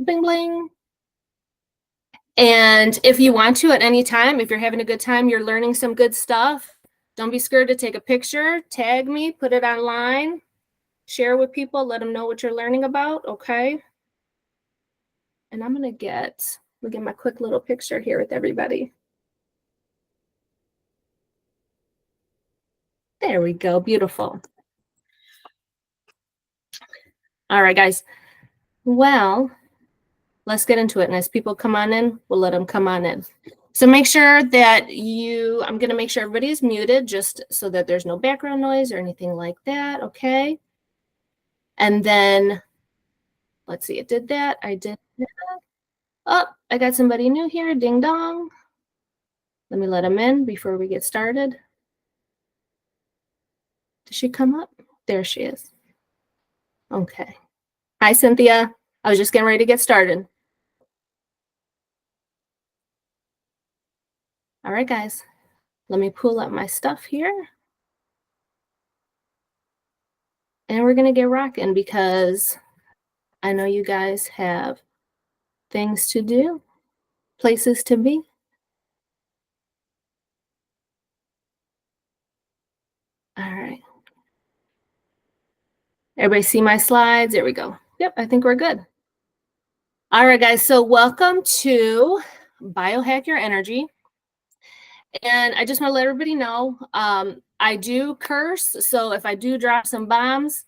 bling, bling. And if you want to at any time, if you're having a good time, you're learning some good stuff, don't be scared to take a picture, tag me, put it online, share with people, let them know what you're learning about, okay? And I'm gonna get my quick little picture here with everybody. There we go, beautiful. All right, guys. Well, let's get into it. And as people come on in, we'll let them come on in. So make sure that I'm going to make sure everybody is muted just so that there's no background noise or anything like that. Okay. And then let's see, it did that. I did that. Oh, I got somebody new here. Ding dong. Let me let them in before we get started. Did she come up? There she is. Okay. Hi, Cynthia. I was just getting ready to get started. All right, guys. Let me pull up my stuff here. And we're going to get rocking because I know you guys have things to do, places to be. All right. Everybody see my slides? There we go. Yep, I think we're good. All right, guys. So welcome to Biohack Your Energy. And I just want to let everybody know, I do curse. So if I do drop some bombs,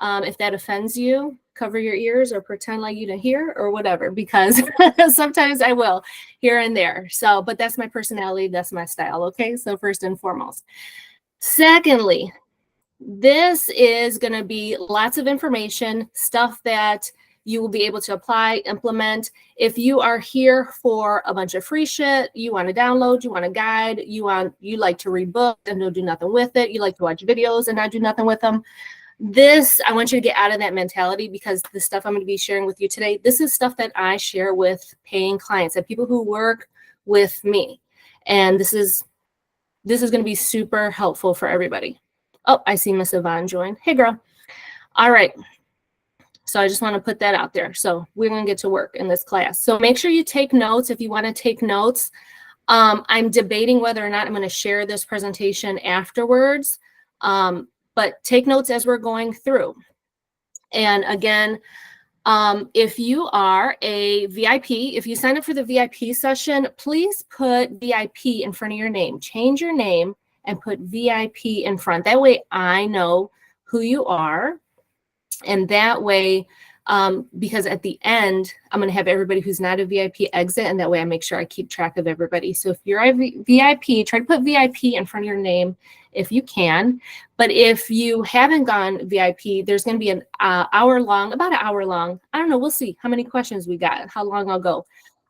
if that offends you, cover your ears or pretend like you didn't hear or whatever, because sometimes I will here and there. So, but that's my personality. That's my style. Okay. So first and foremost. Secondly, this is going to be lots of information, stuff that you will be able to apply, implement. If you are here for a bunch of free shit, you want to download, you want a guide, you like to read books and don't do nothing with it, you like to watch videos and not do nothing with them. I want you to get out of that mentality, because the stuff I'm going to be sharing with you today, this is stuff that I share with paying clients and people who work with me. And this is going to be super helpful for everybody. Oh, I see Miss Yvonne join. Hey, girl. All right. So I just want to put that out there. So we're going to get to work in this class. So make sure you take notes if you want to take notes. I'm debating whether or not I'm going to share this presentation afterwards. But take notes as we're going through. And again, if you are a VIP, if you sign up for the VIP session, please put VIP in front of your name. Change your name and put VIP in front. That way I know who you are. And that way, because at the end, I'm going to have everybody who's not a VIP exit. And that way I make sure I keep track of everybody. So if you're a VIP, try to put VIP in front of your name if you can. But if you haven't gone VIP, there's going to be about an hour long. I don't know. We'll see how many questions we got, how long I'll go.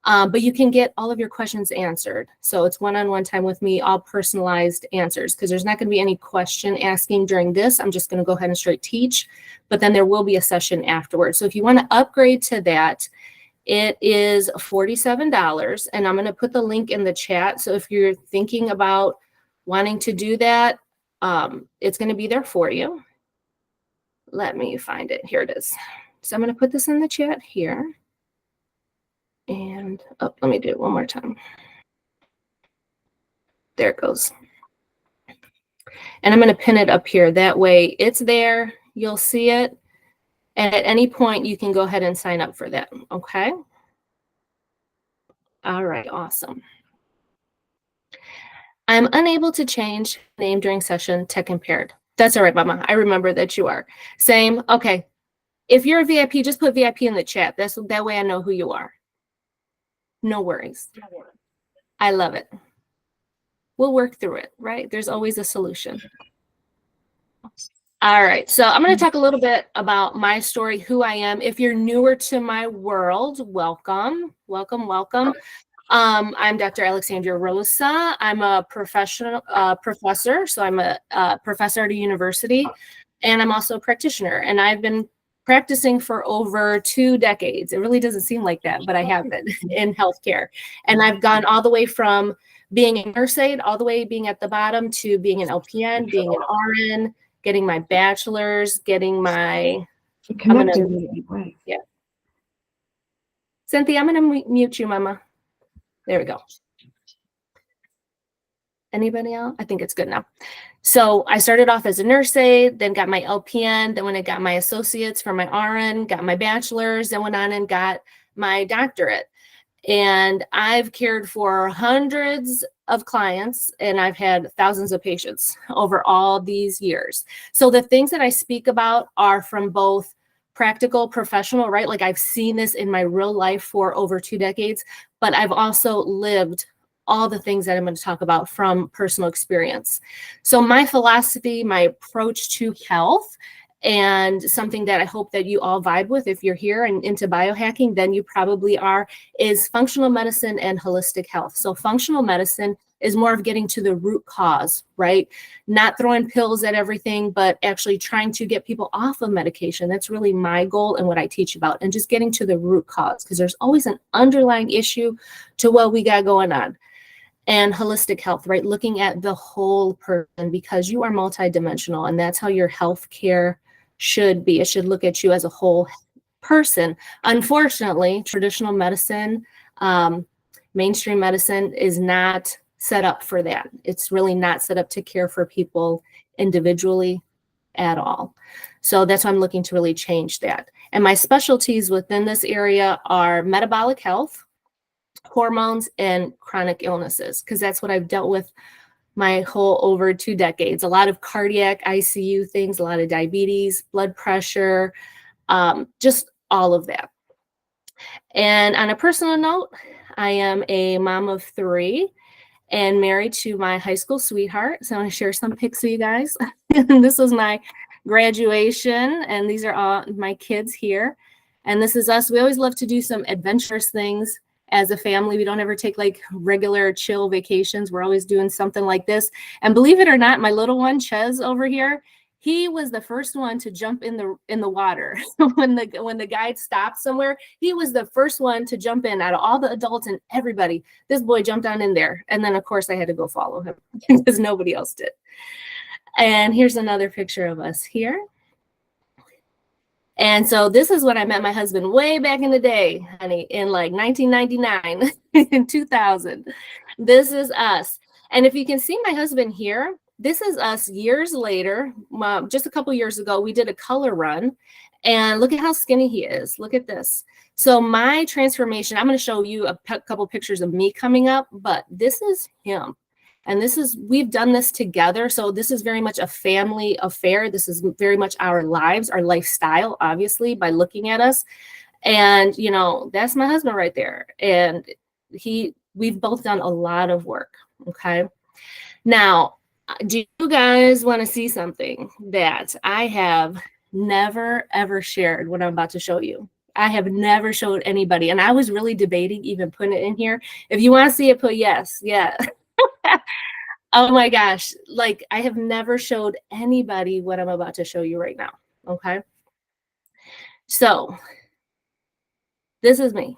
But you can get all of your questions answered. So it's one-on-one time with me, all personalized answers, because there's not going to be any question asking during this. I'm just going to go ahead and straight teach, but then there will be a session afterwards. So if you want to upgrade to that, it is $47, and I'm going to put the link in the chat. So if you're thinking about wanting to do that, it's going to be there for you. Let me find it. Here it is. So I'm going to put this in the chat here. And let me do it one more time. There it goes. And I'm going to pin it up here. That way it's there. You'll see it. And at any point, you can go ahead and sign up for that. Okay. All right. Awesome. I'm unable to change name during session, tech impaired. That's all right, Mama. I remember that you are. Same. Okay. If you're a VIP, just put VIP in the chat. That way I know who you are. No worries. I love it. We'll work through it, right? There's always a solution. All right, so I'm going to talk a little bit about my story, who I am. If you're newer to my world, welcome, welcome, welcome. I'm Dr. Alexandria Rosa. I'm a professional professor, so I'm a professor at a university, and I'm also a practitioner, and I've been practicing for over 2 decades. It really doesn't seem like that, but I have been in healthcare, and I've gone all the way from being a nurse aide, all the way being at the bottom, to being an LPN, being an RN, getting my bachelor's, getting my, yeah. Cynthia, I'm going to mute you, Mama. There we go. Anybody else? I think it's good now. So I started off as a nurse aide, then got my LPN, then when I got my associates for my RN, got my bachelor's, then went on and got my doctorate. And I've cared for hundreds of clients and I've had thousands of patients over all these years. So the things that I speak about are from both practical, professional, right? Like I've seen this in my real life for over 2 decades, but I've also lived all the things that I'm going to talk about from personal experience. So my philosophy, my approach to health, and something that I hope that you all vibe with if you're here and into biohacking, then you probably are, is functional medicine and holistic health. So functional medicine is more of getting to the root cause, right? Not throwing pills at everything, but actually trying to get people off of medication. That's really my goal and what I teach about, and just getting to the root cause, because there's always an underlying issue to what we got going on. And holistic health, right? Looking at the whole person, because you are multidimensional, and that's how your health care should be. It should look at you as a whole person. Unfortunately, traditional medicine, mainstream medicine is not set up for that. It's really not set up to care for people individually at all. So that's why I'm looking to really change that. And my specialties within this area are metabolic health, hormones, and chronic illnesses, because that's what I've dealt with my whole over 2 decades. A lot of cardiac ICU things, a lot of diabetes, blood pressure, just all of that. And on a personal note, I am a mom of 3 and married to my high school sweetheart. So I want to share some pics with you guys. This was my graduation, and these are all my kids here. And this is us. We always love to do some adventurous things as a family. We don't ever take like regular chill vacations. We're always doing something like this. And believe it or not, my little one, Ches, over here, he was the first one to jump in the water. when the guide stopped somewhere, he was the first one to jump in out of all the adults and everybody. This boy jumped on in there. And then of course I had to go follow him because nobody else did. And here's another picture of us here. And so this is when I met my husband way back in the day, honey, in like 1999, in 2000. This is us. And if you can see my husband here, this is us years later. Just a couple years ago, we did a color run. And look at how skinny he is. Look at this. So my transformation, I'm going to show you a couple pictures of me coming up, but this is him. And we've done this together. So this is very much a family affair. This is very much our lives, our lifestyle, obviously, by looking at us. And, you know, that's my husband right there. And we've both done a lot of work. Okay. Now, do you guys want to see something that I have never, ever shared what I'm about to show you? I have never showed anybody. And I was really debating even putting it in here. If you want to see it, put yes. Yeah. Oh my gosh. Like I have never showed anybody what I'm about to show you right now. Okay. So this is me.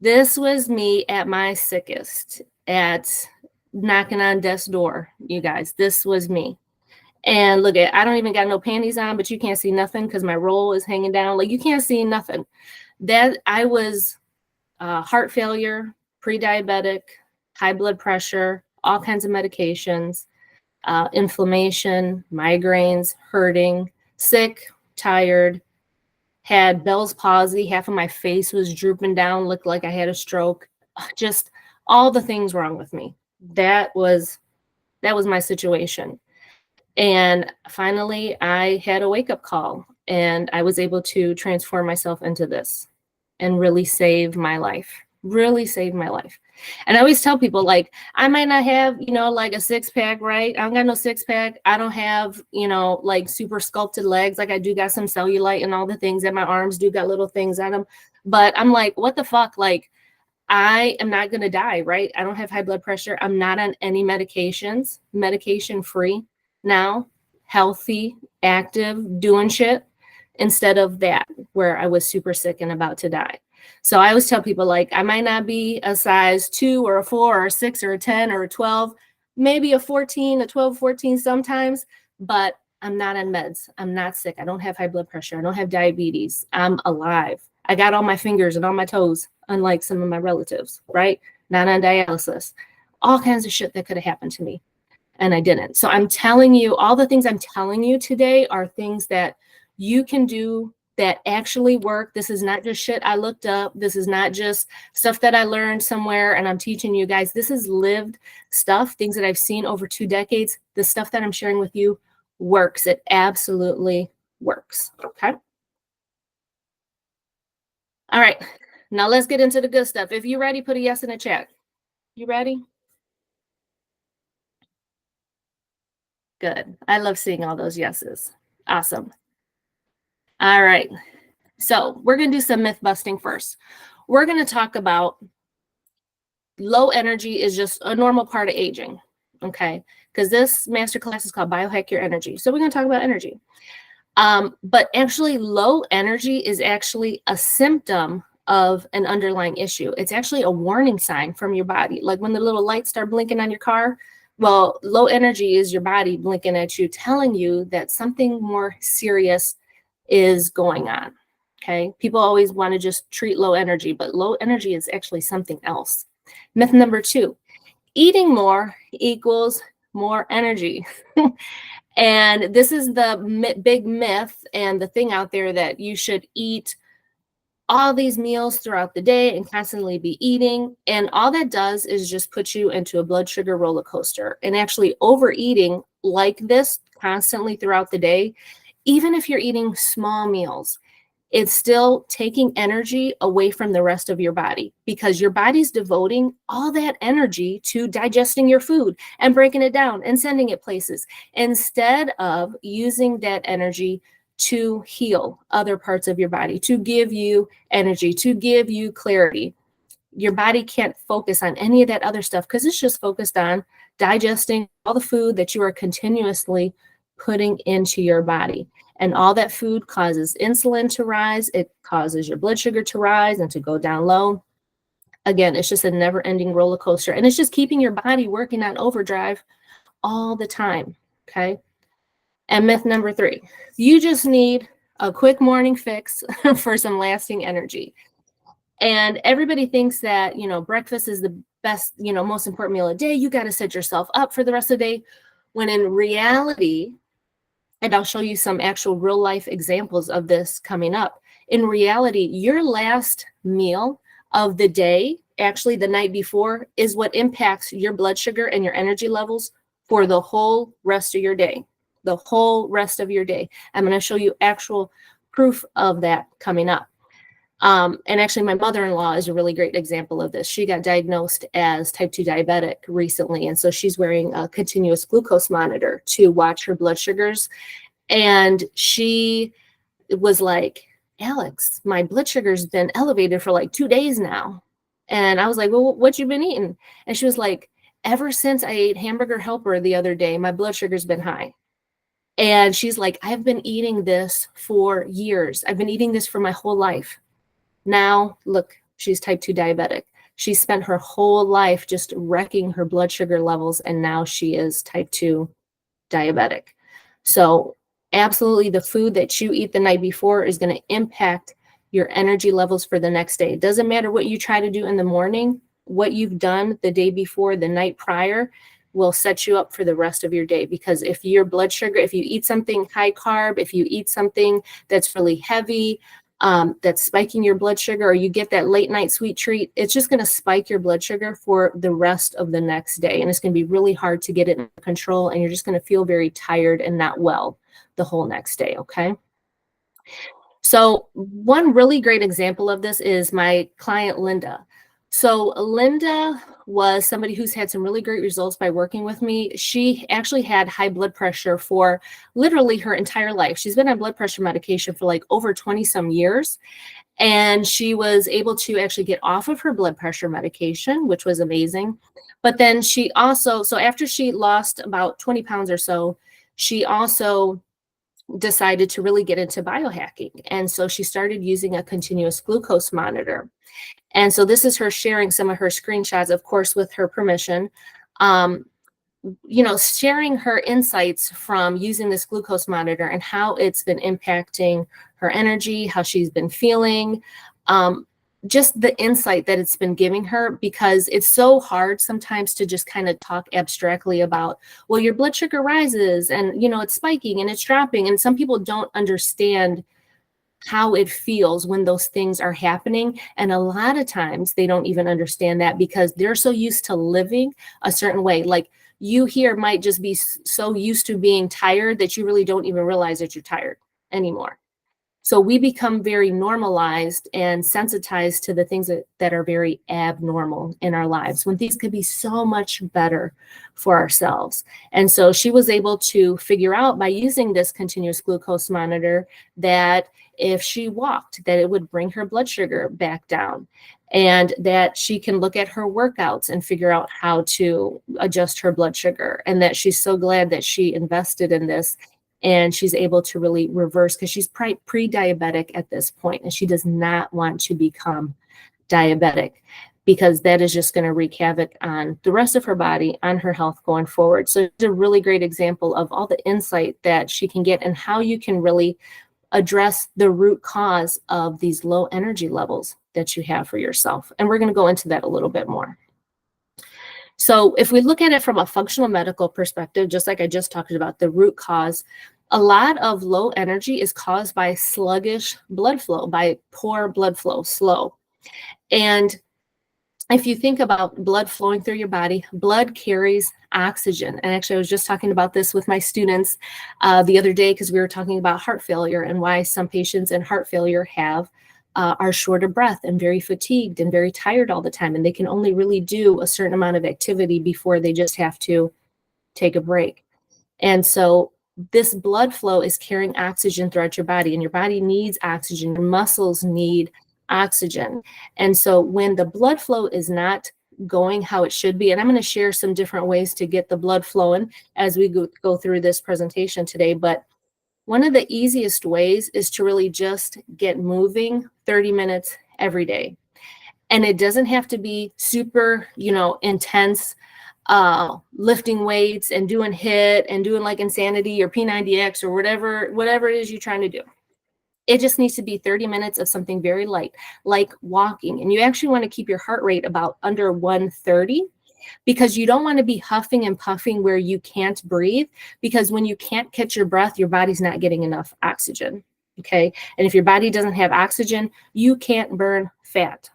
This was me at my sickest, at knocking on death's door, you guys. This was me. And look I don't even got no panties on, but you can't see nothing because my roll is hanging down. Like you can't see nothing. That I was heart failure, pre-diabetic, high blood pressure, all kinds of medications, inflammation, migraines, hurting, sick, tired, had Bell's palsy. Half of my face was drooping down, looked like I had a stroke. Just all the things wrong with me. That was my situation. And finally, I had a wake-up call, and I was able to transform myself into this and really save my life. Really saved my life. And I always tell people, like, I might not have, you know, like a 6-pack, right? I don't got no 6-pack. I don't have, you know, like super sculpted legs. Like I do got some cellulite and all the things that my arms do got little things on them. But I'm like, what the fuck? Like, I am not going to die, right? I don't have high blood pressure. I'm not on any medications, medication free now, healthy, active, doing shit, instead of that where I was super sick and about to die. So I always tell people, like, I might not be a size 2 or a 4 or a 6 or a 10 or a 12, maybe a 14, a 12, 14 sometimes, but I'm not on meds. I'm not sick. I don't have high blood pressure. I don't have diabetes. I'm alive. I got all my fingers and all my toes, unlike some of my relatives, right? Not on dialysis. All kinds of shit that could have happened to me. And I didn't. So I'm telling you, all the things I'm telling you today are things that you can do that actually work. This is not just shit I looked up. This is not just stuff that I learned somewhere and I'm teaching you guys. This is lived stuff, things that I've seen over 2 decades. The stuff that I'm sharing with you works. It absolutely works. Okay. All right. Now let's get into the good stuff. If you're ready, put a yes in the chat. You ready? Good. I love seeing all those yeses. Awesome. All right. So we're going to do some myth busting first. We're going to talk about low energy is just a normal part of aging. Okay. Because this masterclass is called Biohack Your Energy. So we're going to talk about energy. But actually, low energy is actually a symptom of an underlying issue. It's actually a warning sign from your body. Like when the little lights start blinking on your car, well, low energy is your body blinking at you, telling you that something more serious is going on. Okay. People always want to just treat low energy, but low energy is actually something else. Myth number 2, eating more equals more energy. And this is the big myth and the thing out there that you should eat all these meals throughout the day and constantly be eating. And all that does is just put you into a blood sugar roller coaster. And actually overeating like this constantly throughout the day, even if you're eating small meals, it's still taking energy away from the rest of your body because your body's devoting all that energy to digesting your food and breaking it down and sending it places instead of using that energy to heal other parts of your body, to give you energy, to give you clarity. Your body can't focus on any of that other stuff because it's just focused on digesting all the food that you are continuously putting into your body. And all that food causes insulin to rise. It causes your blood sugar to rise and to go down low. Again, it's just a never-ending roller coaster. And it's just keeping your body working on overdrive all the time. Okay. And myth number 3, you just need a quick morning fix for some lasting energy. And everybody thinks that, breakfast is the best, most important meal of the day. You got to set yourself up for the rest of the day. When in reality, and I'll show you some actual real life examples of this coming up. In reality, your last meal of the day, actually the night before, is what impacts your blood sugar and your energy levels for the whole rest of your day. The whole rest of your day. I'm going to show you actual proof of that coming up. And actually, my mother-in-law is a really great example of this. She got diagnosed as type 2 diabetic recently. And so she's wearing a continuous glucose monitor to watch her blood sugars. And she was like, Alex, my blood sugar's been elevated for like 2 days now. And I was like, well, what you been eating? And she was like, ever since I ate hamburger helper the other day, my blood sugar's been high. And she's like, I've been eating this for years. I've been eating this for my whole life. Now, look, she's type 2 diabetic. She spent her whole life just wrecking her blood sugar levels, and now she is type 2 diabetic. So absolutely, the food that you eat the night before is going to impact your energy levels for the next day. It doesn't matter what you try to do in the morning. What you've done the day before, the night prior, will set you up for the rest of your day. Because if your blood sugar, if you eat something high carb, if you eat something that's really heavy, that's spiking your blood sugar, or you get that late night sweet treat, it's just going to spike your blood sugar for the rest of the next day. And it's going to be really hard to get it in control. And you're just going to feel very tired and not well the whole next day. Okay. So one really great example of this is my client, Linda. So Linda was somebody who's had some really great results by working with me. She actually had high blood pressure for literally her entire life. She's been on blood pressure medication for like over 20 some years. And she was able to actually get off of her blood pressure medication, which was amazing. But then she also, so after she lost about 20 pounds or so, she also decided to really get into biohacking. And so she started using a continuous glucose monitor. And so this is her sharing some of her screenshots, of course, with her permission, sharing her insights from using this glucose monitor and how it's been impacting her energy, how she's been feeling. um, just the insight that it's been giving her, because it's so hard sometimes to just kind of talk abstractly about, well, your blood sugar rises and, it's spiking and it's dropping. And some people don't understand how it feels when those things are happening. And a lot of times they don't even understand that because they're so used to living a certain way. Like you here might just be so used to being tired that you really don't even realize that you're tired anymore. So we become very normalized and sensitized to the things that are very abnormal in our lives when things could be so much better for ourselves. And so she was able to figure out by using this continuous glucose monitor that if she walked, that it would bring her blood sugar back down, and that she can look at her workouts and figure out how to adjust her blood sugar, and that she's so glad that she invested in this and she's able to really reverse, because she's pre-diabetic at this point and she does not want to become diabetic, because that is just going to wreak havoc on the rest of her body, on her health going forward. So it's a really great example of all the insight that she can get and how you can really address the root cause of these low energy levels that you have for yourself. And we're going to go into that a little bit more. So if we look at it from a functional medical perspective, just like I just talked about, the root cause, a lot of low energy is caused by sluggish blood flow, by poor blood flow, slow. And if you think about blood flowing through your body, blood carries oxygen. And actually, I was just talking about this with my students the other day, because we were talking about heart failure and why some patients in heart failure are short of breath and very fatigued and very tired all the time. And they can only really do a certain amount of activity before they just have to take a break. And so this blood flow is carrying oxygen throughout your body, and your body needs oxygen. Your muscles need oxygen. And so when the blood flow is not going how it should be, and I'm going to share some different ways to get the blood flowing as we go through this presentation today, but one of the easiest ways is to really just get moving 30 minutes every day. And it doesn't have to be super, intense, lifting weights and doing HIIT and doing like Insanity or P90X or whatever it is you're trying to do. It just needs to be 30 minutes of something very light, like walking. And you actually want to keep your heart rate about under 130, because you don't want to be huffing and puffing where you can't breathe, because when you can't catch your breath, your body's not getting enough oxygen. Okay. And if your body doesn't have oxygen, you can't burn fat.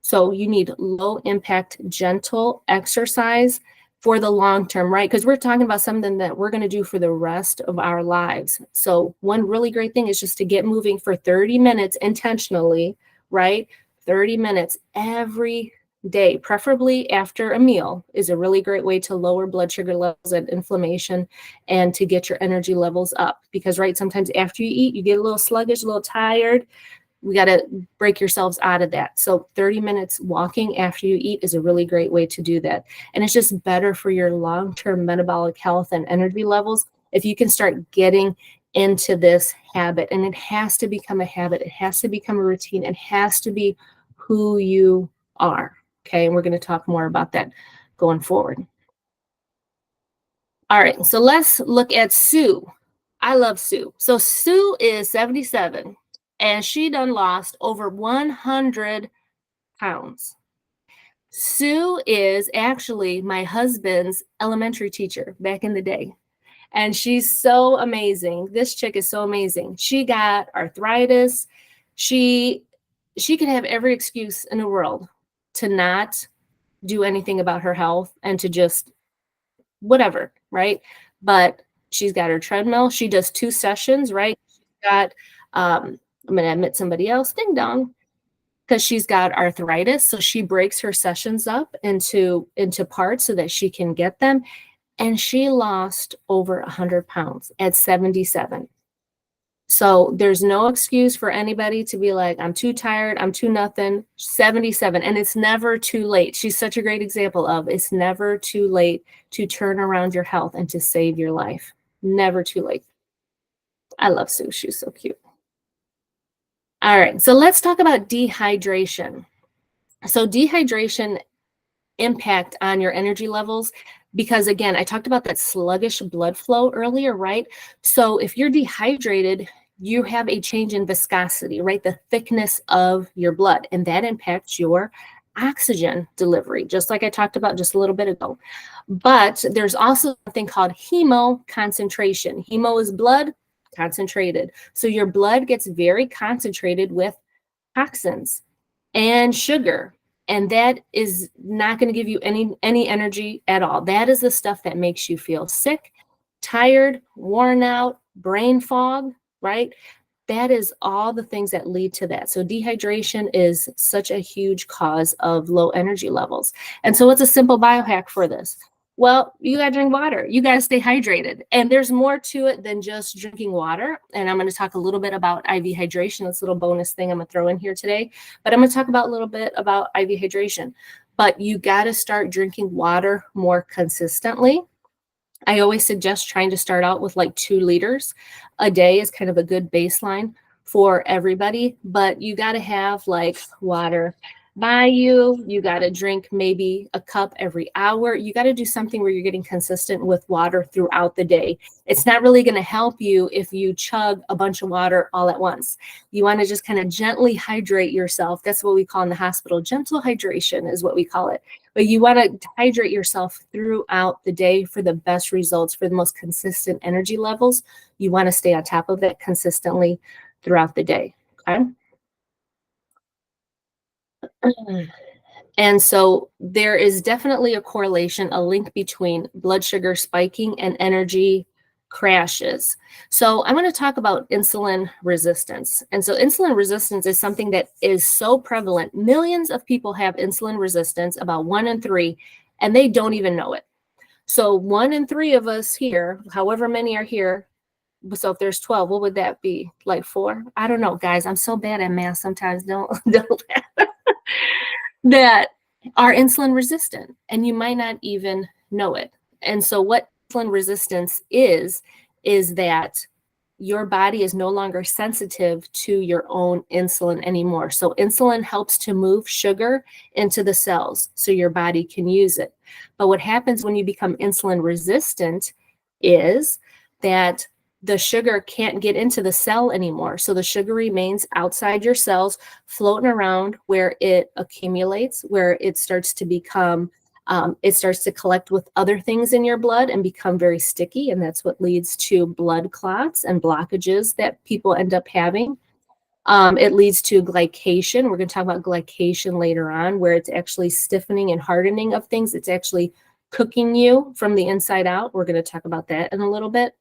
So you need low impact, gentle exercise for the long term, right? Because we're talking about something that we're going to do for the rest of our lives. So one really great thing is just to get moving for 30 minutes intentionally, right? 30 minutes every day, preferably after a meal, is a really great way to lower blood sugar levels and inflammation and to get your energy levels up. Because, right, sometimes after you eat, you get a little sluggish, a little tired. We got to break yourselves out of that. So 30 minutes walking after you eat is a really great way to do that. And it's just better for your long-term metabolic health and energy levels if you can start getting into this habit. And it has to become a habit. It has to become a routine. It has to be who you are. Okay. And we're going to talk more about that going forward. All right. So let's look at Sue. I love Sue. So Sue is 77. And she done lost over 100 pounds. Sue is actually my husband's elementary teacher back in the day. And she's so amazing. This chick is so amazing. She got arthritis. She could have every excuse in the world to not do anything about her health and to just whatever, right? But she's got her treadmill. She does 2 sessions, right? She's got I'm going to admit somebody else, ding dong, because she's got arthritis. So she breaks her sessions up into parts so that she can get them. And she lost over 100 pounds at 77. So there's no excuse for anybody to be like, I'm too tired, I'm too nothing. 77. And it's never too late. She's such a great example of it's never too late to turn around your health and to save your life. Never too late. I love Sue. She's so cute. All right, so let's talk about dehydration. So dehydration impact on your energy levels, because again, I talked about that sluggish blood flow earlier, right? So if you're dehydrated, you have a change in viscosity, right? The thickness of your blood, and that impacts your oxygen delivery, just like I talked about just a little bit ago. But there's also something called hemoconcentration. Hemo is blood, concentrated. So your blood gets very concentrated with toxins and sugar. And that is not going to give you any energy at all. That is the stuff that makes you feel sick, tired, worn out, brain fog, right? That is all the things that lead to that. So dehydration is such a huge cause of low energy levels. And so what's a simple biohack for this? Well, you got to drink water. You got to stay hydrated. And there's more to it than just drinking water. And I'm going to talk a little bit about IV hydration. That's a little bonus thing I'm going to throw in here today. But I'm going to talk about a little bit about IV hydration. But you got to start drinking water more consistently. I always suggest trying to start out with like 2 liters a day is kind of a good baseline for everybody, but you got to have like water by you. You got to drink maybe a cup every hour. You got to do something where you're getting consistent with water throughout the day. It's not really going to help you if you chug a bunch of water all at once. You want to just kind of gently hydrate yourself. That's what we call in the hospital. Gentle hydration is what we call it. But you want to hydrate yourself throughout the day for the best results, for the most consistent energy levels. You want to stay on top of it consistently throughout the day. Okay. And so there is definitely a correlation, a link between blood sugar spiking and energy crashes. So I'm going to talk about insulin resistance. And so insulin resistance is something that is so prevalent. Millions of people have insulin resistance, about 1 in 3, and they don't even know it. So 1 in 3 of us here, however many are here, so if there's 12, what would that be? Like 4? I don't know, guys. I'm so bad at math sometimes. Don't that are insulin resistant, and you might not even know it. And so what insulin resistance is that your body is no longer sensitive to your own insulin anymore. So insulin helps to move sugar into the cells so your body can use it. But what happens when you become insulin resistant is that the sugar can't get into the cell anymore. So the sugar remains outside your cells, floating around where it accumulates, where it starts to become, it starts to collect with other things in your blood and become very sticky. And that's what leads to blood clots and blockages that people end up having. It leads to glycation. We're going to talk about glycation later on, where it's actually stiffening and hardening of things. It's actually cooking you from the inside out. We're going to talk about that in a little bit.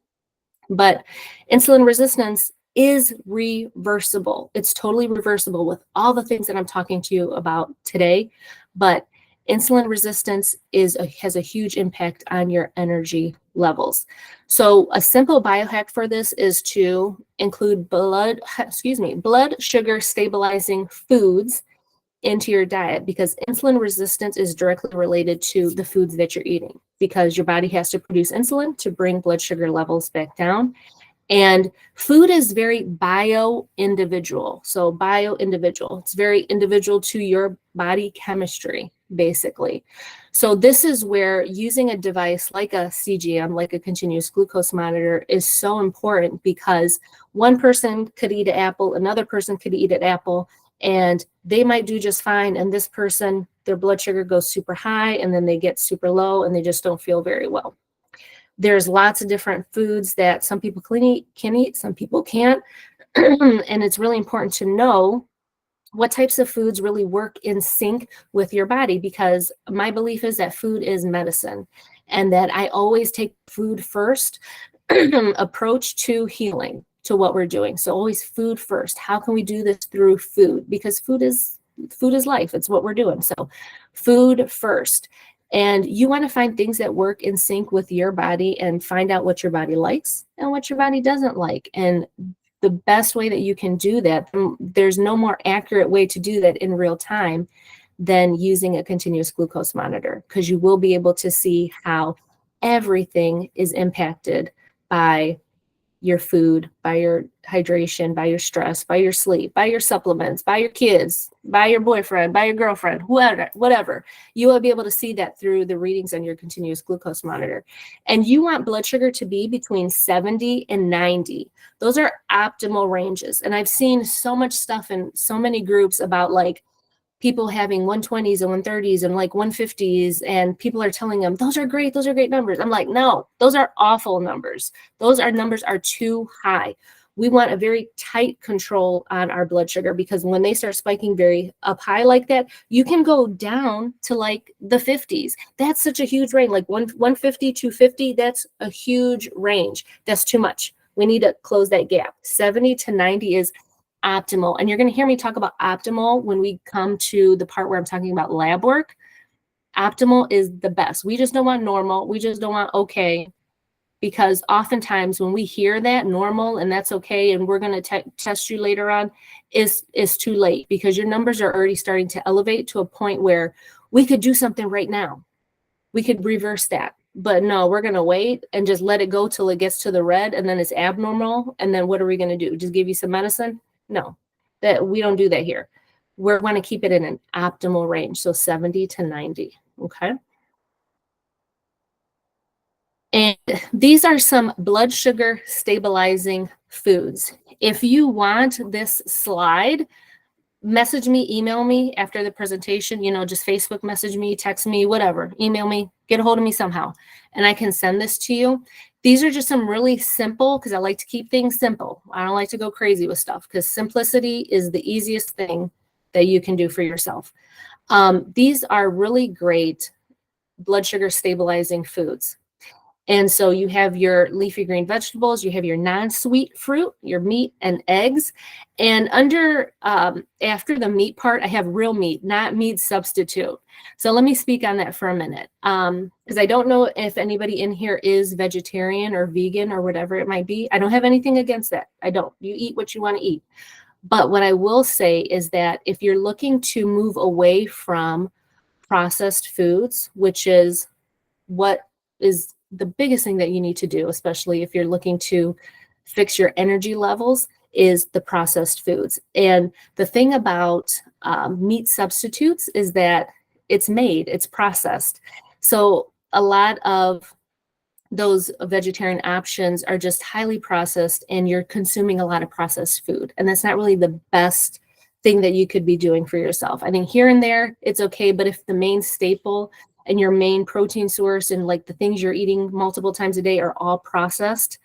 But insulin resistance is reversible. It's totally reversible with all the things that I'm talking to you about today. But insulin resistance has a huge impact on your energy levels. So a simple biohack for this is to include blood sugar stabilizing foods into your diet, because insulin resistance is directly related to the foods that you're eating, because your body has to produce insulin to bring blood sugar levels back down. And food is very bio-individual. So bio-individual, it's very individual to your body chemistry, basically. So this is where using a device like a CGM, like a continuous glucose monitor, is so important, because one person could eat an apple, another person could eat an apple, and they might do just fine. And this person, their blood sugar goes super high, and then they get super low, and they just don't feel very well. There's lots of different foods that some people can eat, some people can't. And it's really important to know what types of foods really work in sync with your body, because my belief is that food is medicine, and that I always take food first approach to healing, to what we're doing. So always food first. How can we do this through food? Because food is life. It's what we're doing. So food first. And you want to find things that work in sync with your body, and find out what your body likes and what your body doesn't like. And the best way that you can do that, there's no more accurate way to do that in real time than using a continuous glucose monitor, because you will be able to see how everything is impacted by your food, by your hydration, by your stress, by your sleep, by your supplements, by your kids, by your boyfriend, by your girlfriend, whatever, you will be able to see that through the readings on your continuous glucose monitor. And you want blood sugar to be between 70 and 90. Those are optimal ranges. And I've seen so much stuff in so many groups about like people having 120s and 130s and like 150s, and people are telling them those are great numbers. I'm like, no, those are awful numbers. Those numbers are too high. We want a very tight control on our blood sugar, because when they start spiking very up high like that, you can go down to like the 50s. That's such a huge range, like 150, 250, that's a huge range. That's too much. We need to close that gap. 70 to 90 is optimal. And you're going to hear me talk about optimal when we come to the part where I'm talking about lab work. Optimal is the best. We just don't want normal. We just don't want okay, because oftentimes when we hear that normal and that's okay, and we're going to test you later on, is too late, because your numbers are already starting to elevate to a point where we could do something right now. We could reverse that. But no, we're going to wait and just let it go till it gets to the red, and then it's abnormal. And then what are we going to do? Just give you some medicine? No, that we don't do that here. We're going to keep it in an optimal range, so 70 to 90, okay? And these are some blood sugar stabilizing foods. If you want this slide, message me, email me after the presentation, just Facebook message me, text me, whatever, email me, get a hold of me somehow, and I can send this to you. These are just some really simple, because I like to keep things simple. I don't like to go crazy with stuff, because simplicity is the easiest thing that you can do for yourself. These are really great blood sugar stabilizing foods. And so you have your leafy green vegetables, you have your non-sweet fruit, your meat and eggs. And under, after the meat part, I have real meat, not meat substitute. So let me speak on that for a minute. Because I don't know if anybody in here is vegetarian or vegan or whatever it might be. I don't have anything against that. I don't. You eat what you want to eat. But what I will say is that if you're looking to move away from processed foods, which is what is the biggest thing that you need to do, especially if you're looking to fix your energy levels, is the processed foods. And the thing about meat substitutes is that it's processed. So a lot of those vegetarian options are just highly processed, and you're consuming a lot of processed food. And that's not really the best thing that you could be doing for yourself. I think here and there, it's okay. But if the main staple and your main protein source and like the things you're eating multiple times a day are all processed,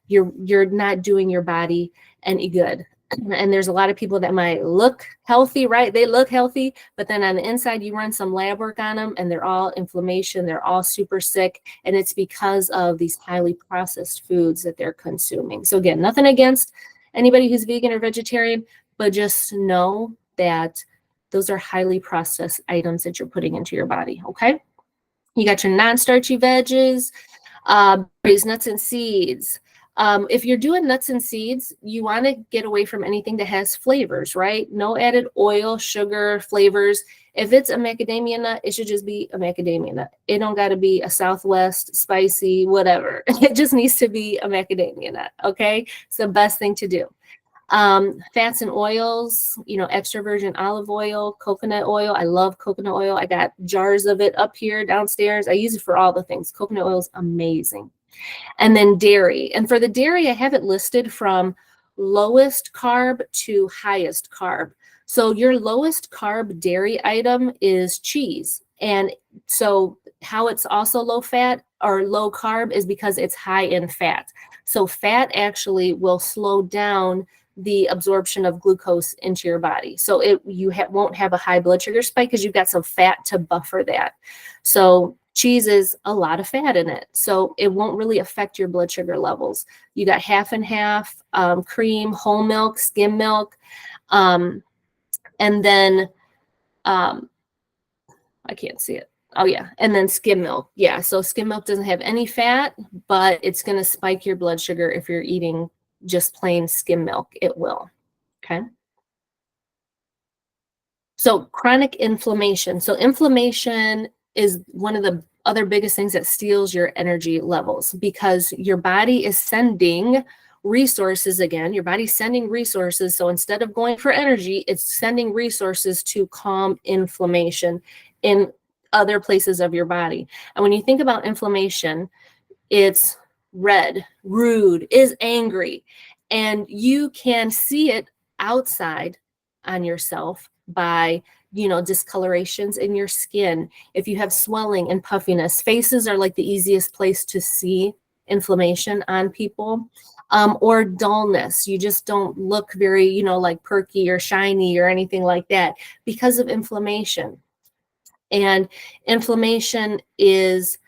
you're not doing your body any good. And there's a lot of people that might look healthy, right? They look healthy, but then on the inside, you run some lab work on them and they're all inflammation. They're all super sick. And it's because of these highly processed foods that they're consuming. So again, nothing against anybody who's vegan or vegetarian, but just know that those are highly processed items that you're putting into your body, okay? You got your non-starchy veggies, berries, nuts, and seeds. If you're doing nuts and seeds, you want to get away from anything that has flavors, right? No added oil, sugar, flavors. If it's a macadamia nut, it should just be a macadamia nut. It don't got to be a Southwest, spicy, whatever. It just needs to be a macadamia nut, okay? It's the best thing to do. Fats and oils, extra virgin olive oil, coconut oil. I love coconut oil. I got jars of it up here downstairs. I use it for all the things. Coconut oil is amazing. And then dairy. And for the dairy, I have it listed from lowest carb to highest carb. So your lowest carb dairy item is cheese. And so how it's also low fat or low carb is because it's high in fat. So fat actually will slow down the absorption of glucose into your body. So you won't have a high blood sugar spike because you've got some fat to buffer that. So cheese is a lot of fat in it. So it won't really affect your blood sugar levels. You got half and half, cream, whole milk, skim milk. And then I can't see it. Oh yeah. And then skim milk. Yeah. So skim milk doesn't have any fat, but it's going to spike your blood sugar if you're eating just plain skim milk. It will. Okay. So chronic inflammation. So inflammation is one of the other biggest things that steals your energy levels, because your body is sending resources again. Your body's sending resources. So instead of going for energy, it's sending resources to calm inflammation in other places of your body. And when you think about inflammation, it's red, rude, is angry. And you can see it outside on yourself by, discolorations in your skin. If you have swelling and puffiness, faces are like the easiest place to see inflammation on people. Or dullness. You just don't look very, like perky or shiny or anything like that because of inflammation. And inflammation is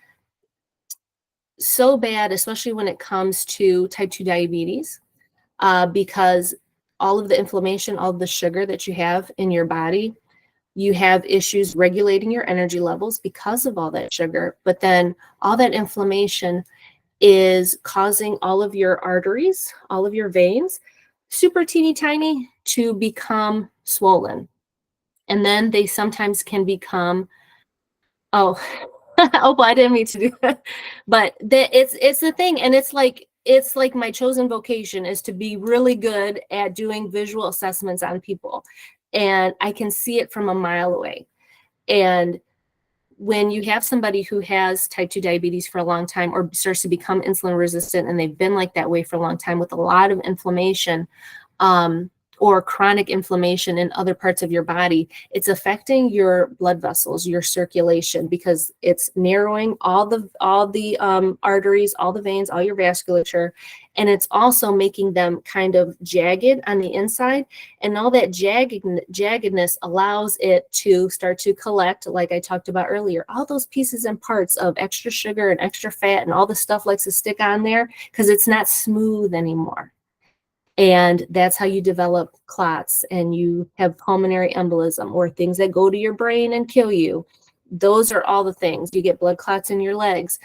so bad, especially when it comes to type 2 diabetes, because all of the inflammation, all of the sugar that you have in your body, you have issues regulating your energy levels because of all that sugar. But then all that inflammation is causing all of your arteries, all of your veins, super teeny tiny, to become swollen. And then they sometimes can become, oh, oh, well, I didn't mean to do that. But it's the thing. And it's like my chosen vocation is to be really good at doing visual assessments on people. And I can see it from a mile away. And when you have somebody who has type 2 diabetes for a long time or starts to become insulin resistant, and they've been like that way for a long time with a lot of inflammation, or chronic inflammation in other parts of your body, it's affecting your blood vessels, your circulation, because it's narrowing all the arteries, all the veins, all your vasculature, and it's also making them kind of jagged on the inside. And all that jaggedness allows it to start to collect, like I talked about earlier, all those pieces and parts of extra sugar and extra fat, and all the stuff likes to stick on there because it's not smooth anymore. And that's how you develop clots, and you have pulmonary embolism, or things that go to your brain and kill you. Those are all the things. You get blood clots in your legs.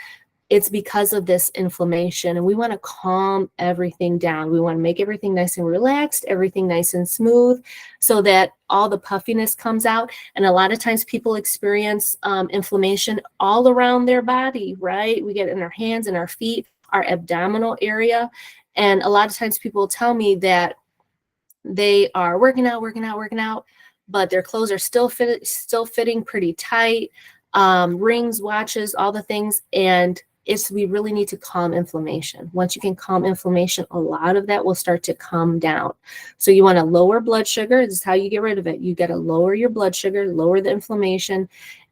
It's because of this inflammation, and we want to calm everything down. We want to make everything nice and relaxed, everything nice and smooth, so that all the puffiness comes out. And a lot of times people experience inflammation all around their body, right? We get it in our hands and our feet, our abdominal area. And a lot of times people tell me that they are working out, but their clothes are still fitting pretty tight, rings, watches, all the things. And we really need to calm inflammation. Once you can calm inflammation, a lot of that will start to come down. So you want to lower blood sugar. This is how you get rid of it. You got to lower your blood sugar, lower the inflammation.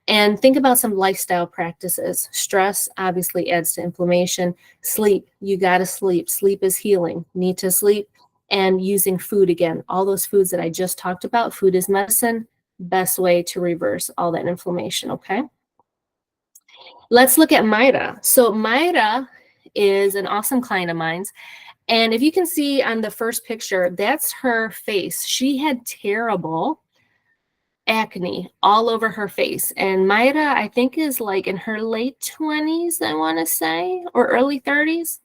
And think about some lifestyle practices. Stress obviously adds to inflammation. Sleep, you got to sleep. Sleep is healing. Need to sleep. And using food again, all those foods that I just talked about, food is medicine, best way to reverse all that inflammation, okay? Let's look at Mayra. So Mayra is an awesome client of mine. And if you can see on the first picture, that's her face. She had terrible acne all over her face. And Mayra, I think, is like in her late 20s, I want to say, or early 30s.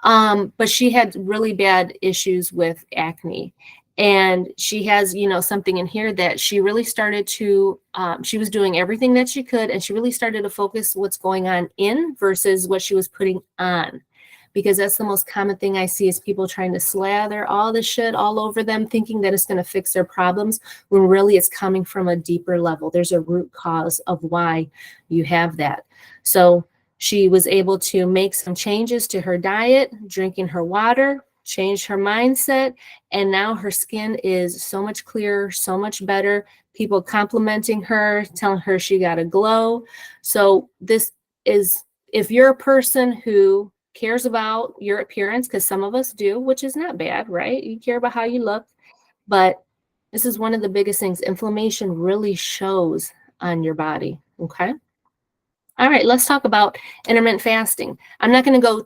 But she had really bad issues with acne. And she has, something in here that she really started to, she was doing everything that she could, and she really started to focus what's going on in versus what she was putting on. Because that's the most common thing I see is people trying to slather all the shit all over them, thinking that it's going to fix their problems, when really it's coming from a deeper level. There's a root cause of why you have that. So she was able to make some changes to her diet, drinking her water, changed her mindset, and now her skin is so much clearer, so much better. People complimenting her, telling her she got a glow. So this is, if you're a person who cares about your appearance, because some of us do, which is not bad, right? You care about how you look, but this is one of the biggest things. Inflammation really shows on your body, okay? All right, let's talk about intermittent fasting. I'm not going to go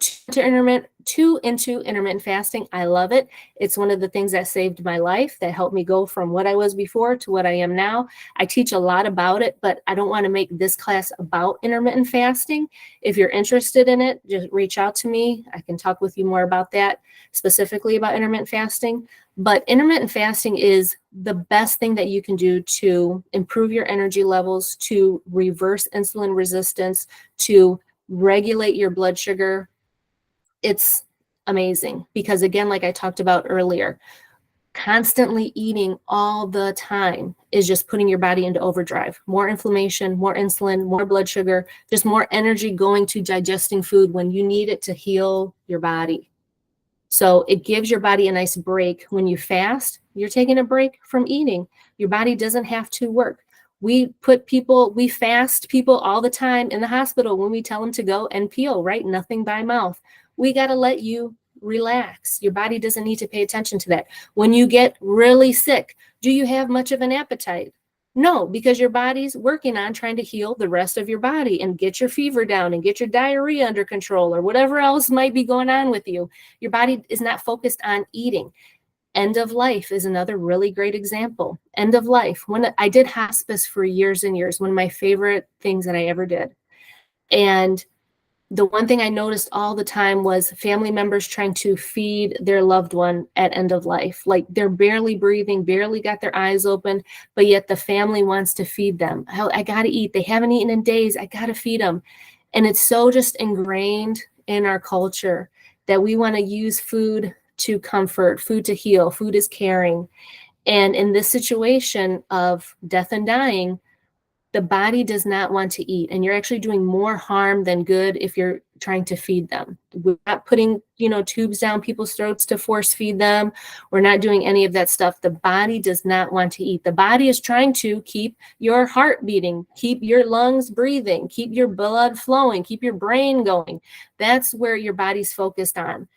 too into intermittent fasting. I love it. It's one of the things that saved my life, that helped me go from what I was before to what I am now. I teach a lot about it, but I don't want to make this class about intermittent fasting. If you're interested in it, just reach out to me. I can talk with you more about that, specifically about intermittent fasting. But intermittent fasting is the best thing that you can do to improve your energy levels, to reverse insulin resistance, to regulate your blood sugar. It's amazing. Because again, like I talked about earlier, constantly eating all the time is just putting your body into overdrive. More inflammation, more insulin, more blood sugar, just more energy going to digesting food when you need it to heal your body. So it gives your body a nice break. When you fast, you're taking a break from eating. Your body doesn't have to work. We fast people all the time in the hospital when we tell them to go and peel, right? Nothing by mouth. We got to let you relax. Your body doesn't need to pay attention to that. When you get really sick, do you have much of an appetite? No, because your body's working on trying to heal the rest of your body and get your fever down and get your diarrhea under control or whatever else might be going on with you. Your body is not focused on eating. End of life is another really great example. End of life. When I did hospice for years and years, one of my favorite things that I ever did. And the one thing I noticed all the time was family members trying to feed their loved one at end of life. Like they're barely breathing, barely got their eyes open, but yet the family wants to feed them. I got to eat. They haven't eaten in days. I got to feed them. And it's so just ingrained in our culture that we want to use food to comfort, food to heal, food is caring. And in this situation of death and dying, the body does not want to eat, and you're actually doing more harm than good if you're trying to feed them. We're not putting, tubes down people's throats to force feed them. We're not doing any of that stuff. The body does not want to eat. The body is trying to keep your heart beating, keep your lungs breathing, keep your blood flowing, keep your brain going. That's where your body's focused on.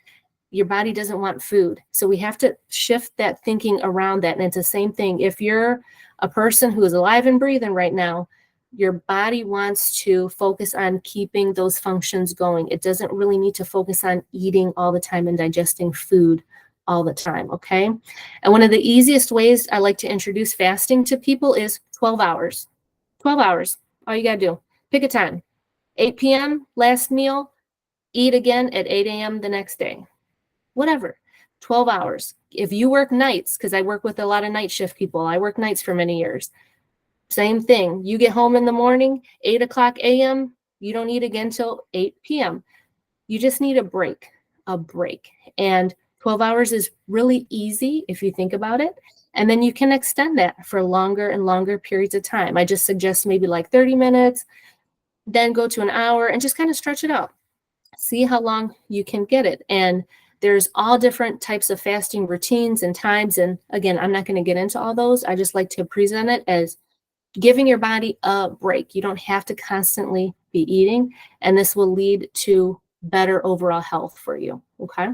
Your body doesn't want food. So we have to shift that thinking around that. And it's the same thing. If you're a person who is alive and breathing right now, your body wants to focus on keeping those functions going. It doesn't really need to focus on eating all the time and digesting food all the time, okay? And one of the easiest ways I like to introduce fasting to people is 12 hours. 12 hours, all you gotta do. Pick a time. 8 p.m., last meal, eat again at 8 a.m. the next day. Whatever, 12 hours. If you work nights, because I work with a lot of night shift people, I work nights for many years. Same thing. You get home in the morning, 8 o'clock a.m., you don't eat again till 8 p.m. You just need a break. And 12 hours is really easy if you think about it. And then you can extend that for longer and longer periods of time. I just suggest maybe like 30 minutes, then go to an hour and just kind of stretch it out. See how long you can get it. And there's all different types of fasting routines and times. And again, I'm not going to get into all those. I just like to present it as giving your body a break. You don't have to constantly be eating, and this will lead to better overall health for you. Okay.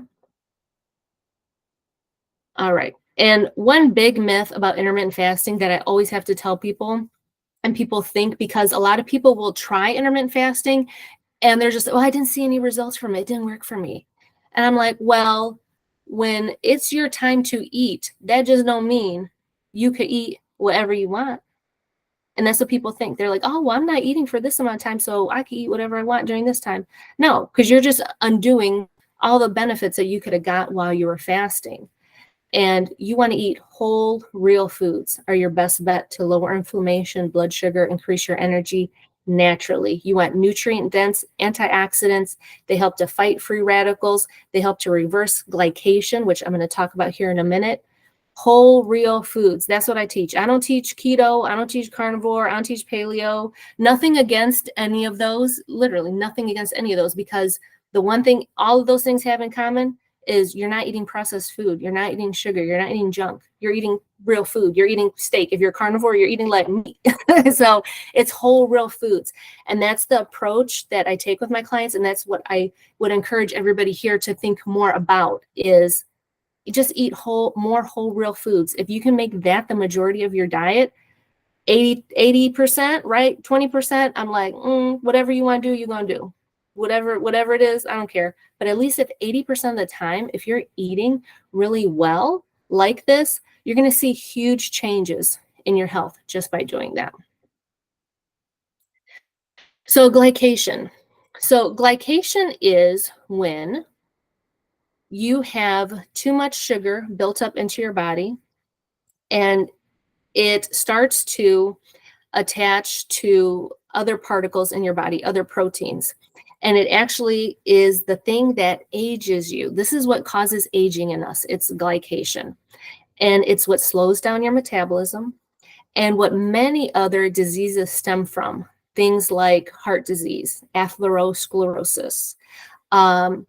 All right. And one big myth about intermittent fasting that I always have to tell people, and people think because a lot of people will try intermittent fasting and they're just, oh, I didn't see any results from it. It didn't work for me. And I'm like, well, when it's your time to eat, that just don't mean you could eat whatever you want. And that's what people think. They're like, oh, well, I'm not eating for this amount of time, so I can eat whatever I want during this time. No, because you're just undoing all the benefits that you could have got while you were fasting. And you want to eat whole, real foods are your best bet to lower inflammation, blood sugar, increase your energy naturally. You want nutrient-dense antioxidants. They help to fight free radicals. They help to reverse glycation, which I'm going to talk about here in a minute. Whole, real foods. That's what I teach. I don't teach keto. I don't teach carnivore. I don't teach paleo. Nothing against any of those, literally nothing against any of those, because the one thing all of those things have in common is you're not eating processed food. You're not eating sugar. You're not eating junk. You're eating real food. You're eating steak. If you're carnivore, you're eating like meat. So it's whole, real foods. And that's the approach that I take with my clients. And that's what I would encourage everybody here to think more about is just eat more whole, real foods. If you can make that the majority of your diet, 80%, right? 20%, I'm like, whatever you want to do, you're going to do. Whatever it is, I don't care. But at least if 80% of the time, if you're eating really well like this, you're going to see huge changes in your health just by doing that. So glycation. So glycation is when you have too much sugar built up into your body and it starts to attach to other particles in your body, other proteins. And it actually is the thing that ages you. This is what causes aging in us. It's glycation. And it's what slows down your metabolism and what many other diseases stem from. Things like heart disease, atherosclerosis, um,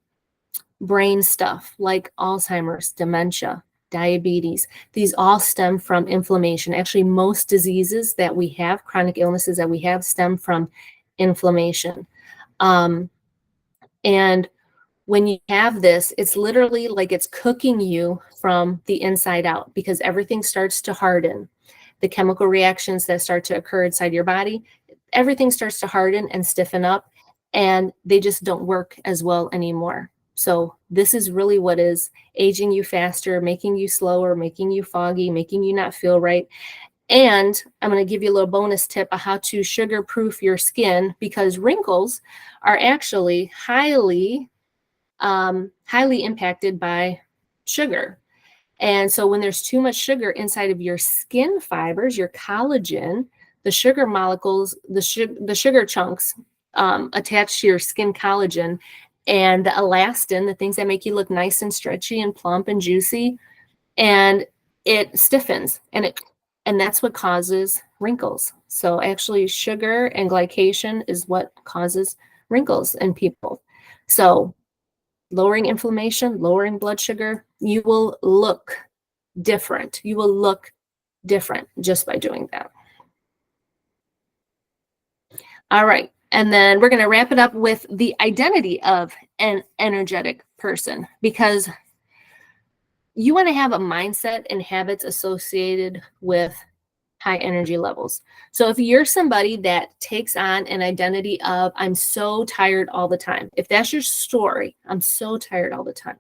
brain stuff like Alzheimer's, dementia, diabetes. These all stem from inflammation. Actually, most diseases that we have, chronic illnesses that we have, stem from inflammation. Um, and when you have this, it's literally like it's cooking you from the inside out because everything starts to harden. The chemical reactions that start to occur inside your body, everything starts to harden and stiffen up, and they just don't work as well anymore. So this is really what is aging you faster, making you slower, making you foggy, making you not feel right. And I'm going to give you a little bonus tip on how to sugar proof your skin, because wrinkles are actually highly impacted by sugar. And so when there's too much sugar inside of your skin fibers, your collagen, the sugar molecules, the sugar chunks attached to your skin collagen, and the elastin, the things that make you look nice and stretchy and plump and juicy, and it stiffens, and that's what causes wrinkles. So actually sugar and glycation is what causes wrinkles in people. So lowering inflammation, lowering blood sugar, you will look different. You will look different just by doing that. All right. And then we're going to wrap it up with the identity of an energetic person, because you want to have a mindset and habits associated with high energy levels. So if you're somebody that takes on an identity of, I'm so tired all the time, if that's your story, I'm so tired all the time,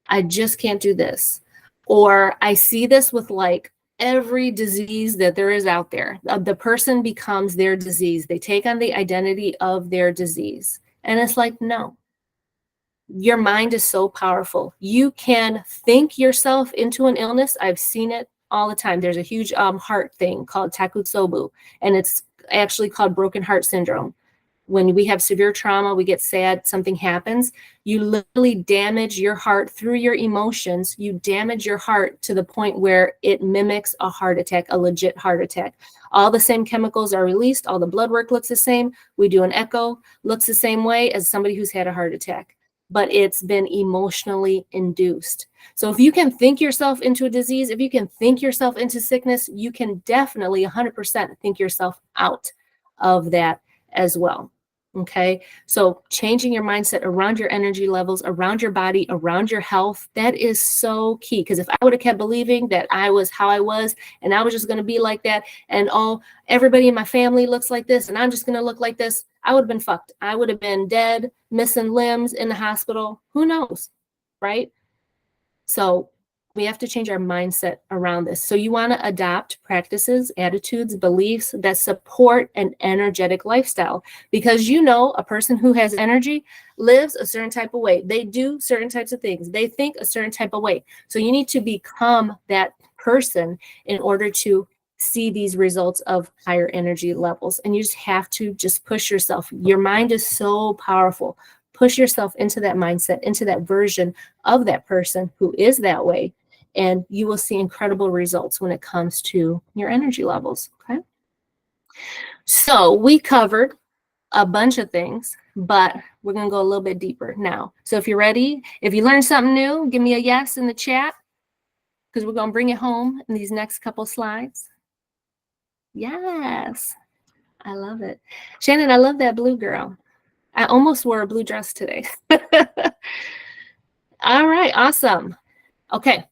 I just can't do this. Or I see this with like every disease that there is out there. The person becomes their disease. They take on the identity of their disease. And it's like, no, your mind is so powerful. You can think yourself into an illness. I've seen it all the time. There's a huge heart thing called takotsubo, and it's actually called broken heart syndrome. When we have severe trauma, we get sad, something happens, you literally damage your heart through your emotions. You damage your heart to the point where it mimics a heart attack, a legit heart attack. All the same chemicals are released. All the blood work looks the same. We do an echo, looks the same way as somebody who's had a heart attack, but it's been emotionally induced. So if you can think yourself into a disease, if you can think yourself into sickness, you can definitely 100% think yourself out of that as well. Okay, so changing your mindset around your energy levels, around your body, around your health, that is so key. Because if I would have kept believing that I was how I was and I was just going to be like that, and everybody in my family looks like this and I'm just going to look like this, I would have been fucked. I would have been dead, missing limbs, in the hospital. Who knows, right? So we have to change our mindset around this. So you want to adopt practices, attitudes, beliefs that support an energetic lifestyle, because a person who has energy lives a certain type of way. They do certain types of things. They think a certain type of way. So you need to become that person in order to see these results of higher energy levels. And you just have to just push yourself. Your mind is so powerful. Push yourself into that mindset, into that version of that person who is that way. And you will see incredible results when it comes to your energy levels. Okay. So we covered a bunch of things, but we're going to go a little bit deeper now. So if you're ready, if you learned something new, give me a yes in the chat, because we're going to bring it home in these next couple slides. Yes. I love it. Shannon, I love that blue, girl. I almost wore a blue dress today. All right. Awesome. Okay.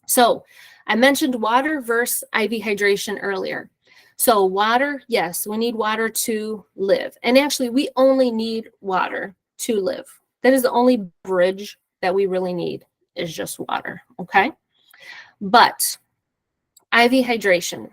So I mentioned water versus IV hydration earlier. So water, yes, we need water to live. And actually, we only need water to live. That is the only bridge that we really need, is just water, okay? But IV hydration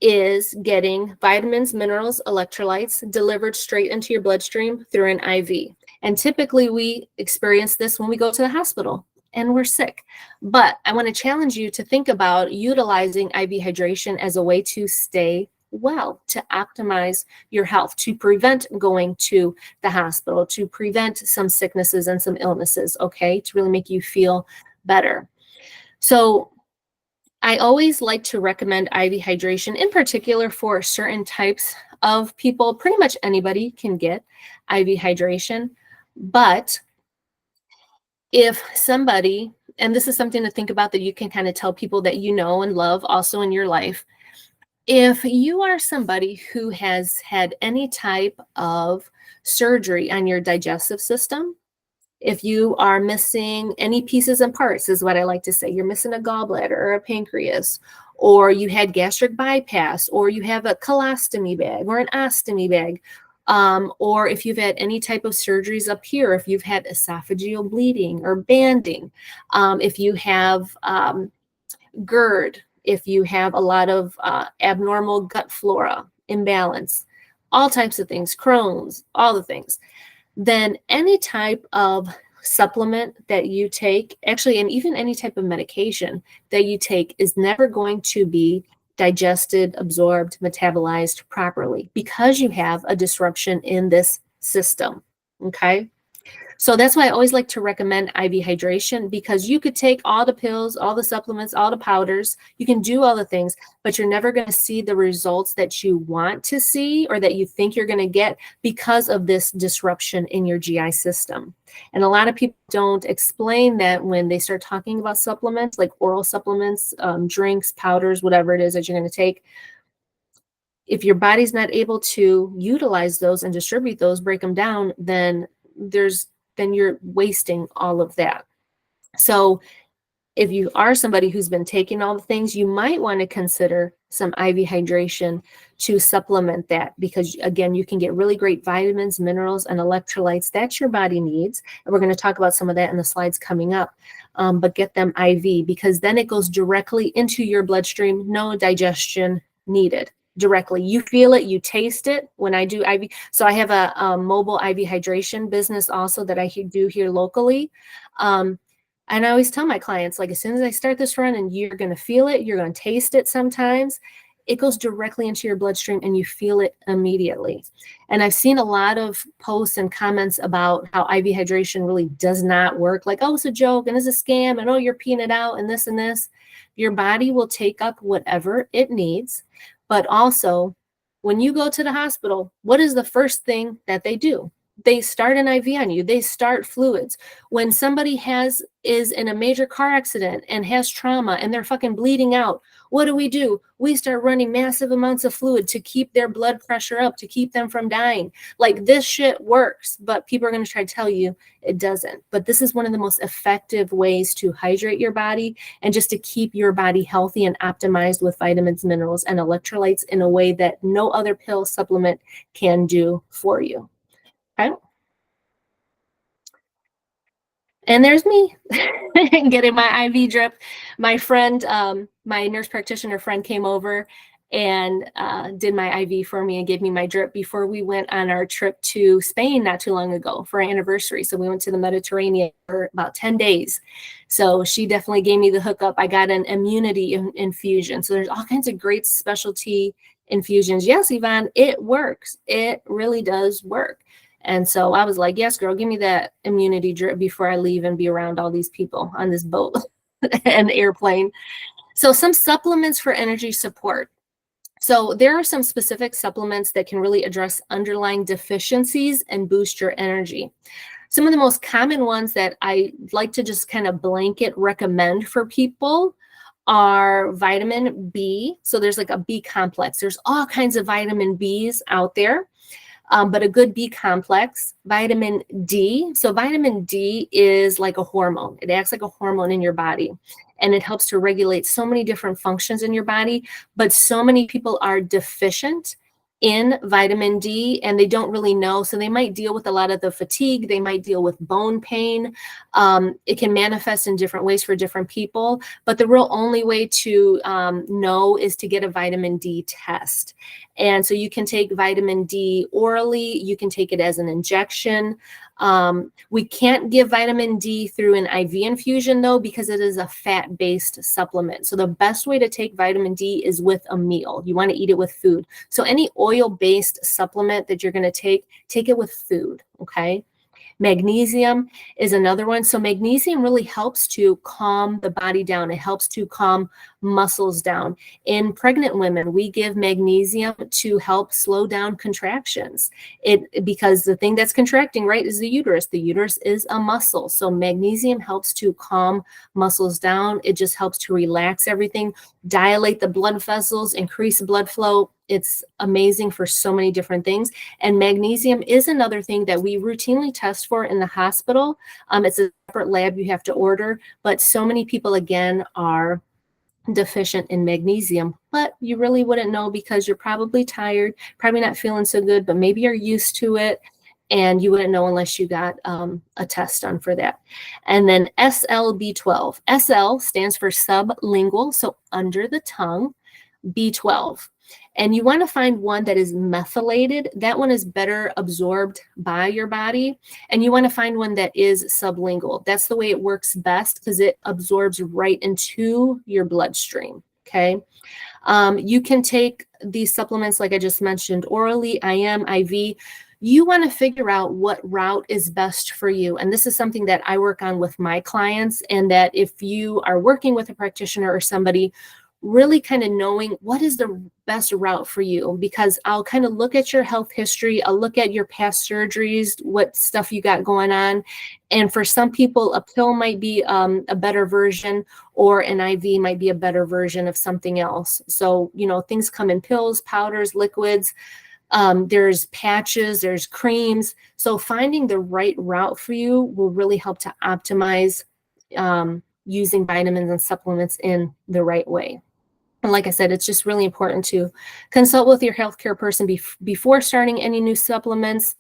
is getting vitamins, minerals, electrolytes delivered straight into your bloodstream through an IV. And typically we experience this when we go to the hospital and we're sick. But I want to challenge you to think about utilizing IV hydration as a way to stay well to optimize your health, to prevent going to the hospital, to prevent some sicknesses and some illnesses, okay, to really make you feel better. So I always like to recommend IV hydration, in particular for certain types of people. Pretty much anybody can get IV hydration, but if somebody, and this is something to think about that you can kind of tell people that you know and love also in your life, if you are somebody who has had any type of surgery on your digestive system, if you are missing any pieces and parts, is what I like to say. You're missing a gallbladder or a pancreas, or you had gastric bypass, or you have a colostomy bag or an ostomy bag, or if you've had any type of surgeries up here, if you've had esophageal bleeding or banding, if you have GERD, if you have a lot of abnormal gut flora imbalance, all types of things, Crohn's, all the things, then any type of supplement that you take, actually, and even any type of medication that you take is never going to be digested, absorbed, metabolized properly because you have a disruption in this system. Okay. So that's why I always like to recommend IV hydration, because you could take all the pills, all the supplements, all the powders, you can do all the things, but you're never going to see the results that you want to see or that you think you're going to get because of this disruption in your GI system. And a lot of people don't explain that when they start talking about supplements, like oral supplements, drinks, powders, whatever it is that you're going to take. If your body's not able to utilize those and distribute those, break them down, then you're wasting all of that. So if you are somebody who's been taking all the things, you might want to consider some IV hydration to supplement that, because again, you can get really great vitamins, minerals, and electrolytes that your body needs. And we're going to talk about some of that in the slides coming up, but get them IV, because then it goes directly into your bloodstream, no digestion needed. Directly. You feel it, you taste it when I do IV. So I have a mobile IV hydration business also that I do here locally. And I always tell my clients, like, as soon as I start this run, and you're going to feel it, you're going to taste it sometimes, it goes directly into your bloodstream and you feel it immediately. And I've seen a lot of posts and comments about how IV hydration really does not work. Like, oh, it's a joke and it's a scam and oh, you're peeing it out and this and this. Your body will take up whatever it needs. But also, when you go to the hospital, what is the first thing that they do? They start an IV on you. They start fluids. When somebody is in a major car accident and has trauma and they're fucking bleeding out, what do? We start running massive amounts of fluid to keep their blood pressure up, to keep them from dying. Like, this shit works, but people are going to try to tell you it doesn't. But this is one of the most effective ways to hydrate your body and just to keep your body healthy and optimized with vitamins, minerals, and electrolytes in a way that no other pill supplement can do for you. Okay. And there's me getting my IV drip. My friend, my nurse practitioner friend, came over and did my IV for me and gave me my drip before we went on our trip to Spain not too long ago for our anniversary. So we went to the Mediterranean for about 10 days. So she definitely gave me the hookup. I got an immunity infusion. So there's all kinds of great specialty infusions. Yes, Yvonne, it works. It really does work. And so I was like, yes, girl, give me that immunity drip before I leave and be around all these people on this boat and airplane. So some supplements for energy support. So there are some specific supplements that can really address underlying deficiencies and boost your energy. Some of the most common ones that I like to just kind of blanket recommend for people are vitamin B. So there's like a B complex. There's all kinds of vitamin Bs out there. But a good B complex, vitamin D. So vitamin D is like a hormone. It acts like a hormone in your body, and it helps to regulate so many different functions in your body. But so many people are deficient in vitamin D and they don't really know. So they might deal with a lot of the fatigue. They might deal with bone pain. It can manifest in different ways for different people. But the real only way to know is to get a vitamin D test. And so you can take vitamin D orally. You can take it as an injection. We can't give vitamin D through an IV infusion though, because it is a fat-based supplement. So the best way to take vitamin D is with a meal. You want to eat it with food. So any oil-based supplement that you're going to take it with food, okay? Magnesium is another one. So magnesium really helps to calm the body down. It helps to calm muscles down. In pregnant women, we give magnesium to help slow down contractions. Because the thing that's contracting, right, is the uterus. The uterus is a muscle. So magnesium helps to calm muscles down. It just helps to relax everything, dilate the blood vessels, increase blood flow. It's amazing for so many different things. And magnesium is another thing that we routinely test for in the hospital. It's a separate lab you have to order, but so many people, again, are deficient in magnesium, but you really wouldn't know because you're probably tired, probably not feeling so good, but maybe you're used to it. And you wouldn't know unless you got a test done for that. And then SLB12. SL stands for sublingual, so under the tongue, B12. And you want to find one that is methylated. That one is better absorbed by your body. And you want to find one that is sublingual. That's the way it works best because it absorbs right into your bloodstream. Okay. You can take these supplements, like I just mentioned, orally, IM, IV. You want to figure out what route is best for you. And this is something that I work on with my clients, and that if you are working with a practitioner or somebody, really kind of knowing what is the best route for you, because I'll kind of look at your health history. I'll look at your past surgeries, what stuff you got going on. And for some people, a pill might be a better version, or an IV might be a better version of something else. So, things come in pills, powders, liquids. There's patches, there's creams. So finding the right route for you will really help to optimize using vitamins and supplements in the right way. And like I said, it's just really important to consult with your healthcare person before starting any new supplements.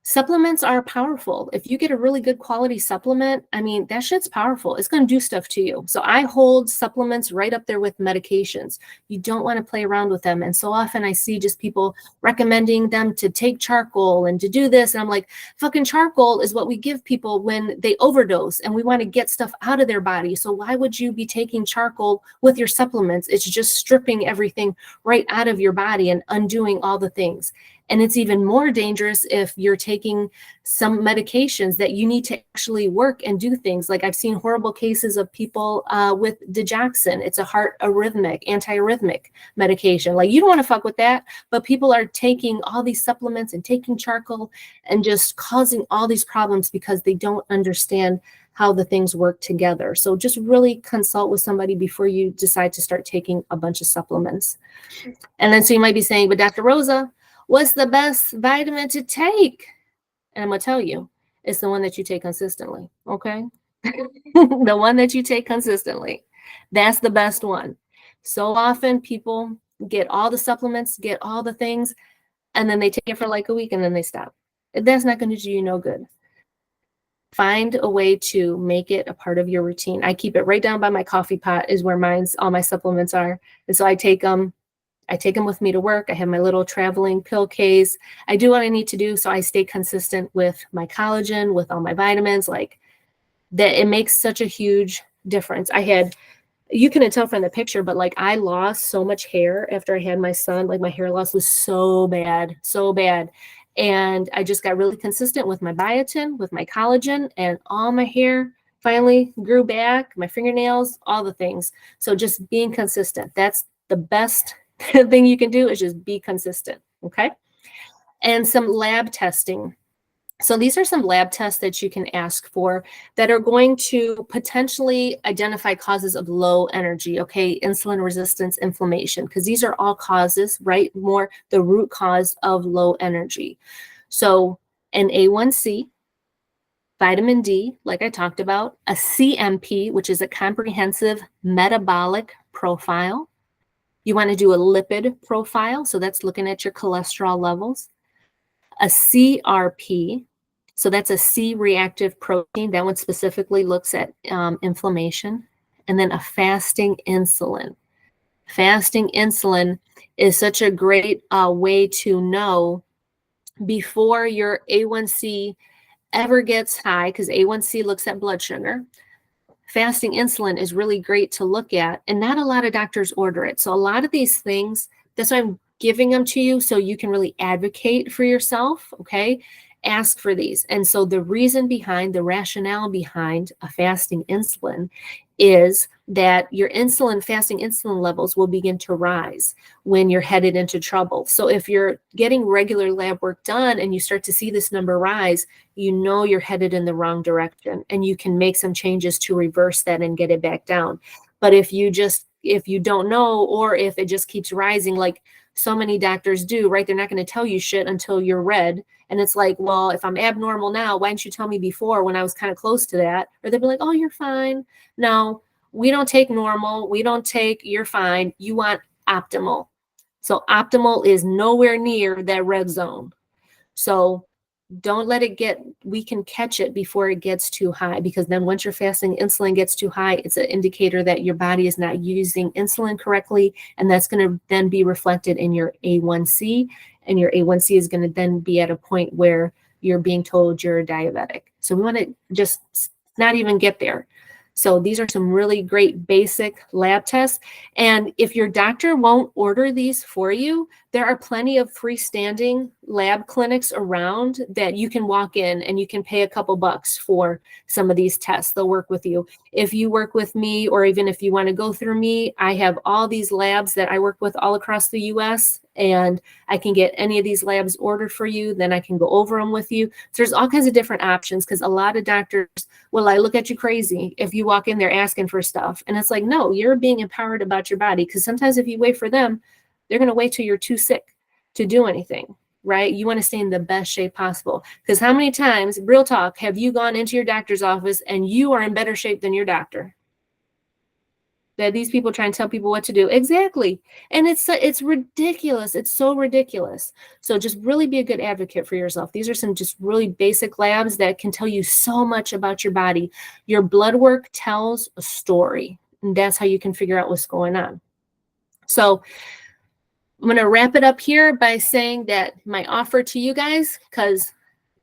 Supplements are powerful. If you get a really good quality supplement, that shit's powerful. It's going to do stuff to you. So I hold supplements right up there with medications. You don't want to play around with them. And so often I see just people recommending them to take charcoal and to do this. And I'm like, fucking charcoal is what we give people when they overdose and we want to get stuff out of their body. So why would you be taking charcoal with your supplements? It's just stripping everything right out of your body and undoing all the things. And it's even more dangerous if you're taking some medications that you need to actually work and do things. Like I've seen horrible cases of people with digoxin. It's a heart antiarrhythmic medication. Like you don't want to fuck with that, but people are taking all these supplements and taking charcoal and just causing all these problems because they don't understand how the things work together. So just really consult with somebody before you decide to start taking a bunch of supplements. And then so you might be saying, but Dr. Rosa, what's the best vitamin to take? And I'm going to tell you, it's the one that you take consistently, okay? The one that you take consistently. That's the best one. So often people get all the supplements, get all the things, and then they take it for like a week and then they stop. That's not going to do you no good. Find a way to make it a part of your routine. I keep it right down by my coffee pot is where all my supplements are. And so I take them with me to work. I have my little traveling pill case. I do what I need to do so I stay consistent with my collagen, with all my vitamins. Like that, it makes such a huge difference. You couldn't tell from the picture, but like I lost so much hair after I had my son. Like my hair loss was so bad. And I just got really consistent with my biotin, with my collagen, and all my hair finally grew back, my fingernails, all the things. So just being consistent. That's the best thing you can do, is just be consistent. Okay. And some lab testing. So these are some lab tests that you can ask for that are going to potentially identify causes of low energy. Okay. Insulin resistance, inflammation, because these are all causes, right? More the root cause of low energy. So an A1C, vitamin D, like I talked about, a CMP, which is a comprehensive metabolic profile. You want to do a lipid profile. So that's looking at your cholesterol levels. A CRP. So that's a C-reactive protein. That one specifically looks at inflammation. And then a fasting insulin. Fasting insulin is such a great way to know before your A1C ever gets high, because A1C looks at blood sugar, fasting insulin is really great to look at, and not a lot of doctors order it. So a lot of these things, that's why I'm giving them to you so you can really advocate for yourself, okay? Ask for these. And so the reason behind, the rationale behind a fasting insulin is that your fasting insulin levels will begin to rise when you're headed into trouble. So if you're getting regular lab work done and you start to see this number rise, you know you're headed in the wrong direction, and you can make some changes to reverse that and get it back down. But if you don't know, or if it just keeps rising, like so many doctors do, right? They're not going to tell you shit until you're red. And it's like, well, if I'm abnormal now, why didn't you tell me before when I was kind of close to that? Or they'll be like, oh, you're fine. No, we don't take normal. We don't take you're fine. You want optimal. So optimal is nowhere near that red zone. So don't let it we can catch it before it gets too high, because then once your fasting insulin gets too high, it's an indicator that your body is not using insulin correctly. And that's going to then be reflected in your A1C. And your A1C is going to then be at a point where you're being told you're diabetic. So we want to just not even get there. So these are some really great basic lab tests. And if your doctor won't order these for you, there are plenty of freestanding lab clinics around that you can walk in and you can pay a couple bucks for some of these tests. They'll work with you. If you work with me, or even if you want to go through me, I have all these labs that I work with all across the US, and I can get any of these labs ordered for you. Then I can go over them with you. So there's all kinds of different options, because a lot of doctors, well, I look at you crazy if you walk in there asking for stuff. And it's like, no, you're being empowered about your body. Because sometimes if you wait for them, they're going to wait till you're too sick to do anything, right? You want to stay in the best shape possible. Because how many times, real talk, have you gone into your doctor's office and you are in better shape than your doctor? That these people try and tell people what to do. Exactly. And it's ridiculous. It's so ridiculous. So just really be a good advocate for yourself. These are some just really basic labs that can tell you so much about your body. Your blood work tells a story, and that's how you can figure out what's going on. So I'm going to wrap it up here by saying that my offer to you guys, because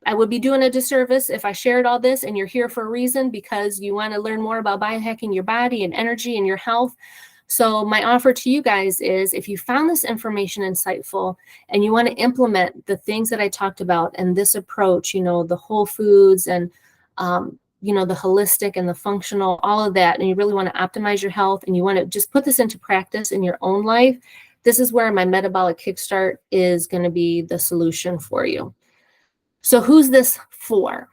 I would be doing a disservice if I shared all this and you're here for a reason, because you want to learn more about biohacking your body and energy and your health. So my offer to you guys is, if you found this information insightful and you want to implement the things that I talked about and this approach, the whole foods and, the holistic and the functional, all of that, and you really want to optimize your health and you want to just put this into practice in your own life, this is where my metabolic kickstart is going to be the solution for you. So who's this for?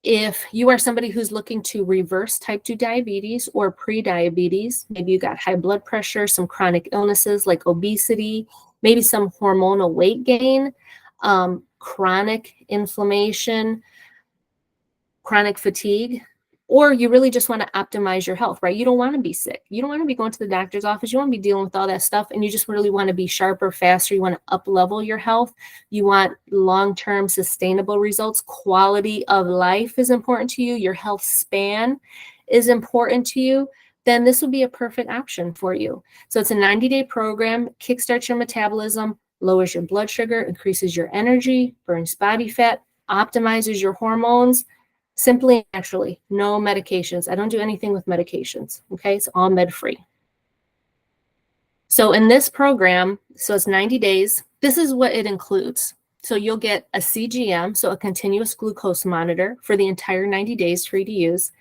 If you are somebody who's looking to reverse type 2 diabetes or pre-diabetes, maybe you got high blood pressure, some chronic illnesses like obesity, maybe some hormonal weight gain, chronic inflammation, chronic fatigue, or you really just want to optimize your health, right? You don't want to be sick. You don't want to be going to the doctor's office. You want to be dealing with all that stuff, and you just really want to be sharper, faster. You want to up-level your health. You want long-term sustainable results. Quality of life is important to you. Your health span is important to you. Then this will be a perfect option for you. So it's a 90-day program, kickstarts your metabolism, lowers your blood sugar, increases your energy, burns body fat, optimizes your hormones, simply naturally, no medications. I don't do anything with medications, okay? It's all med-free. So in this program, so it's 90 days, this is what it includes. So you'll get a CGM, so a continuous glucose monitor for the entire 90 days for you to use.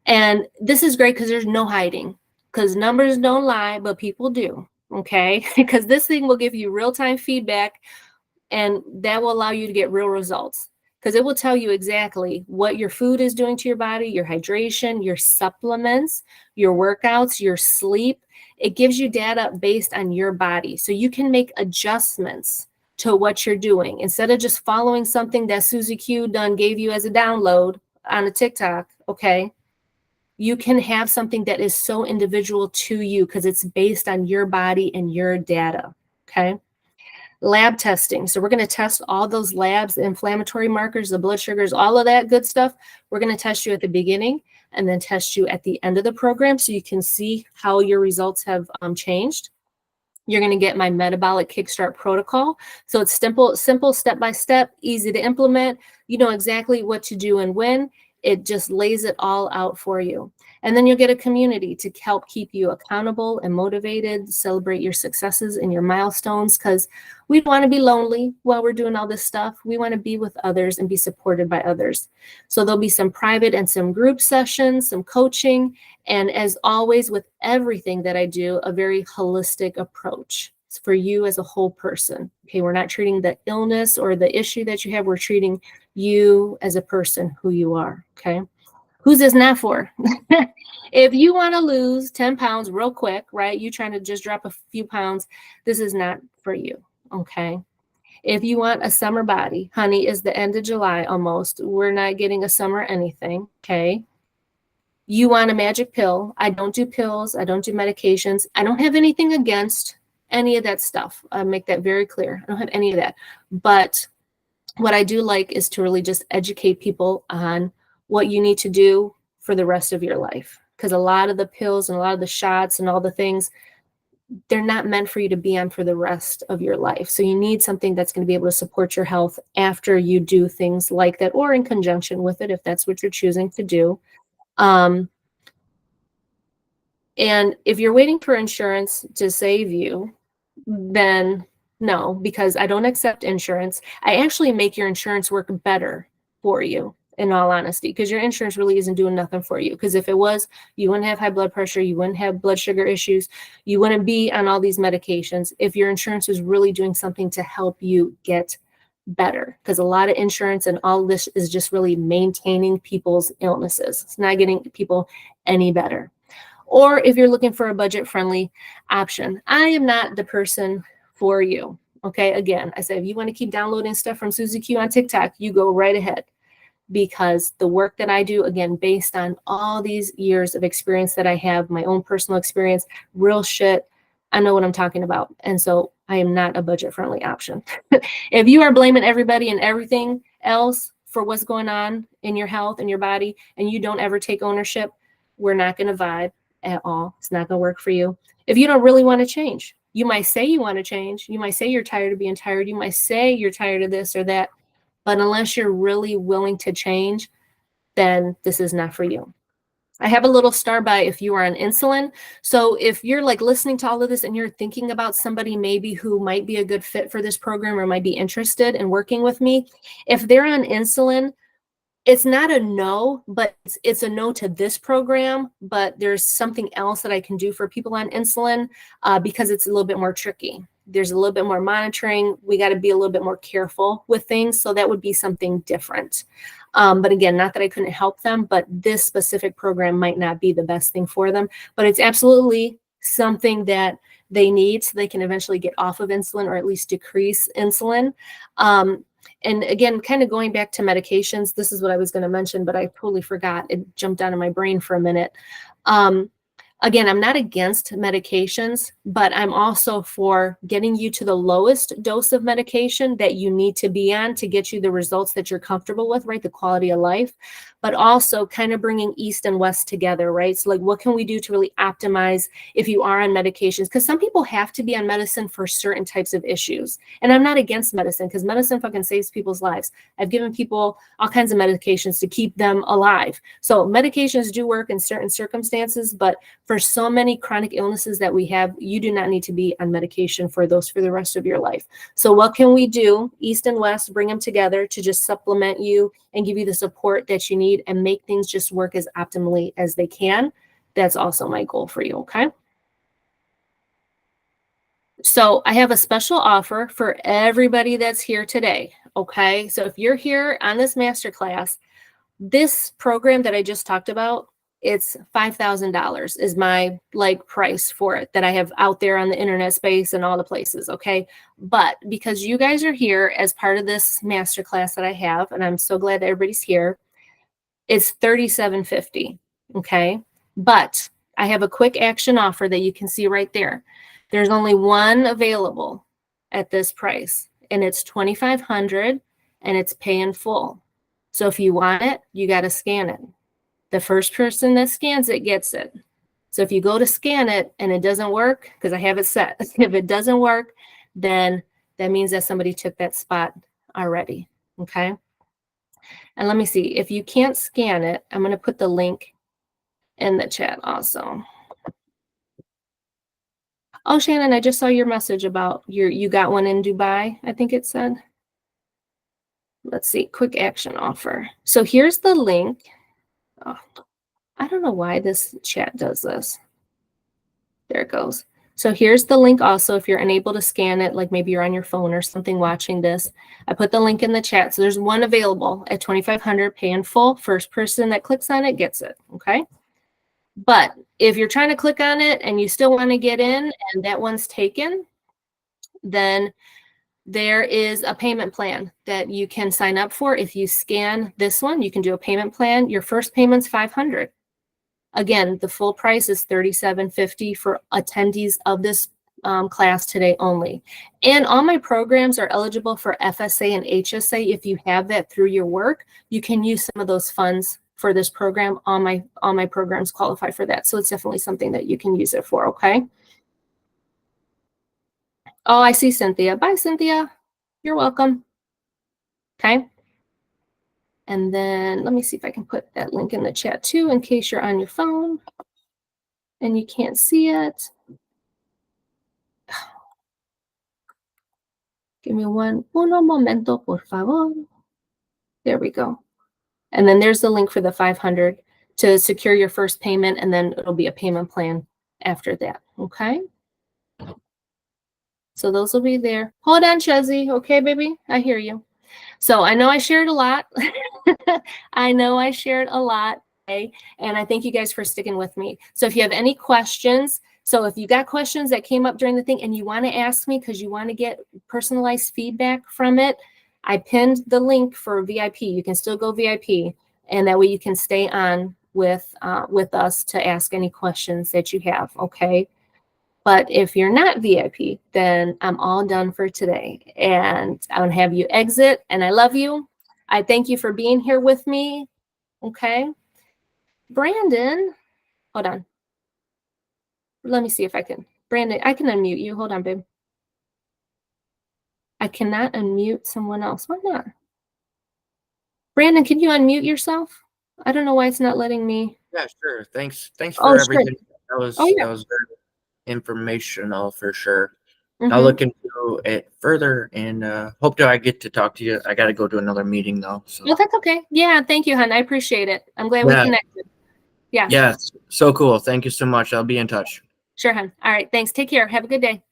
And this is great because there's no hiding, because numbers don't lie, but people do, okay? Because this thing will give you real-time feedback, and that will allow you to get real results, because it will tell you exactly what your food is doing to your body, your hydration, your supplements, your workouts, your sleep. It gives you data based on your body, so you can make adjustments to what you're doing instead of just following something that Susie Q done gave you as a download on a TikTok, okay? You can have something that is so individual to you because it's based on your body and your data, okay? Lab testing. So we're going to test all those labs, the inflammatory markers, the blood sugars, all of that good stuff. We're going to test you at the beginning and then test you at the end of the program so you can see how your results have changed. You're going to get my metabolic kickstart protocol. So it's simple step by step, easy to implement. You know exactly what to do and when. It just lays it all out for you. And then you'll get a community to help keep you accountable and motivated, celebrate your successes and your milestones, because we don't want to be lonely while we're doing all this stuff. We want to be with others and be supported by others. So there'll be some private and some group sessions, some coaching, and as always, with everything that I do, a very holistic approach for you as a whole person. Okay, we're not treating the illness or the issue that you have, we're treating you as a person, who you are. Okay. Who's this not for? If you want to lose 10 pounds real quick, right? You trying to just drop a few pounds, this is not for you. Okay. If you want a summer body, honey, it's the end of July almost. We're not getting a summer anything. Okay. You want a magic pill. I don't do pills. I don't do medications. I don't have anything against any of that stuff. I make that very clear. I don't have any of that. But what I do like is to really just educate people on what you need to do for the rest of your life. Because a lot of the pills and a lot of the shots and all the things, they're not meant for you to be on for the rest of your life. So you need something that's going to be able to support your health after you do things like that, or in conjunction with it, if that's what you're choosing to do. And if you're waiting for insurance to save you, then no, because I don't accept insurance. I actually make your insurance work better for you, in all honesty, because your insurance really isn't doing nothing for you. Because if it was, you wouldn't have high blood pressure, you wouldn't have blood sugar issues, you wouldn't be on all these medications if your insurance was really doing something to help you get better. Because a lot of insurance and all this is just really maintaining people's illnesses. It's not getting people any better. Or if you're looking for a budget-friendly option, I am not the person for you. Okay, again, I say if you want to keep downloading stuff from Susie Q on TikTok, you go right ahead. Because the work that I do, again, based on all these years of experience that I have, my own personal experience, real shit, I know what I'm talking about. And so I am not a budget-friendly option. If you are blaming everybody and everything else for what's going on in your health and your body, and you don't ever take ownership, we're not going to vibe at all. It's not going to work for you. If you don't really want to change, you might say you want to change. You might say you're tired of being tired. You might say you're tired of this or that. But unless you're really willing to change, then this is not for you. I have a little star by if you are on insulin. So if you're like listening to all of this and you're thinking about somebody maybe who might be a good fit for this program or might be interested in working with me, if they're on insulin, it's not a no, but it's a no to this program, but there's something else that I can do for people on insulin because it's a little bit more tricky. There's a little bit more monitoring. We got to be a little bit more careful with things. So that would be something different. But again, not that I couldn't help them, but this specific program might not be the best thing for them, but it's absolutely something that they need so they can eventually get off of insulin or at least decrease insulin. And again, kind of going back to medications, this is what I was going to mention, but I totally forgot. It jumped out of my brain for a minute. Again, I'm not against medications, but I'm also for getting you to the lowest dose of medication that you need to be on to get you the results that you're comfortable with, right? The quality of life, but also kind of bringing East and West together, right? So like, what can we do to really optimize if you are on medications? Because some people have to be on medicine for certain types of issues. And I'm not against medicine because medicine fucking saves people's lives. I've given people all kinds of medications to keep them alive. So medications do work in certain circumstances, but for so many chronic illnesses that we have, you do not need to be on medication for those for the rest of your life. So what can we do? East and West, bring them together to just supplement you and give you the support that you need and make things just work as optimally as they can. That's also my goal for you, okay? So I have a special offer for everybody that's here today, okay? So if you're here on this masterclass, this program that I just talked about, it's $5,000 is my like price for it that I have out there on the internet space and all the places, okay? But because you guys are here as part of this masterclass that I have, and I'm so glad that everybody's here, it's $3,750, okay? But I have a quick action offer that you can see right there. There's only one available at this price, and it's $2,500, and it's pay in full. So if you want it, you got to scan it. The first person that scans it gets it. So if you go to scan it and it doesn't work, because I have it set, if it doesn't work, then that means that somebody took that spot already. Okay. And let me see, if you can't scan it, I'm going to put the link in the chat also. Oh, Shannon, I just saw your message about you got one in Dubai, I think it said. Let's see, quick action offer. So here's the link. Oh, I don't know why this chat does this. There it goes. So here's the link also if you're unable to scan it, like maybe you're on your phone or something watching this. I put the link in the chat. So there's one available at $2,500, pay in full. First person that clicks on it gets it, okay? But if you're trying to click on it and you still want to get in and that one's taken, then there is a payment plan that you can sign up for. If you scan this one, you can do a payment plan. Your first payment's $500. Again, the full price is $37.50 for attendees of this class today only. And all my programs are eligible for FSA and HSA. If you have that through your work, you can use some of those funds for this program. All my programs qualify for that. So it's definitely something that you can use it for, okay? Oh, I see Cynthia. Bye, Cynthia. You're welcome. Okay. And then let me see if I can put that link in the chat too, in case you're on your phone and you can't see it. Give me uno momento, por favor. There we go. And then there's the link for the 500 to secure your first payment, and then it'll be a payment plan after that, okay? So those will be there. Hold on, Chezzy. Okay, baby? I hear you. So I know I shared a lot. I know I shared a lot, okay? And I thank you guys for sticking with me. So if you have any questions, so if you got questions that came up during the thing and you want to ask me because you want to get personalized feedback from it, I pinned the link for VIP. You can still go VIP, and that way you can stay on with us to ask any questions that you have, okay? But if you're not VIP, then I'm all done for today. And I'm going to have you exit. And I love you. I thank you for being here with me. Okay. Brandon, hold on. Let me see if I can. Brandon, I can unmute you. Hold on, babe. I cannot unmute someone else. Why not? Brandon, can you unmute yourself? I don't know why it's not letting me. Yeah, sure. Thanks Oh, for sure. everything. That was very informational for sure. I'll look into it further and hope that I get to talk to you. I got to go to another meeting though. So. Oh, that's okay. Yeah, thank you, hon. I appreciate it. I'm glad we connected. Yeah. Yeah, so cool. Thank you so much. I'll be in touch. Sure, hon. All right. Thanks. Take care. Have a good day.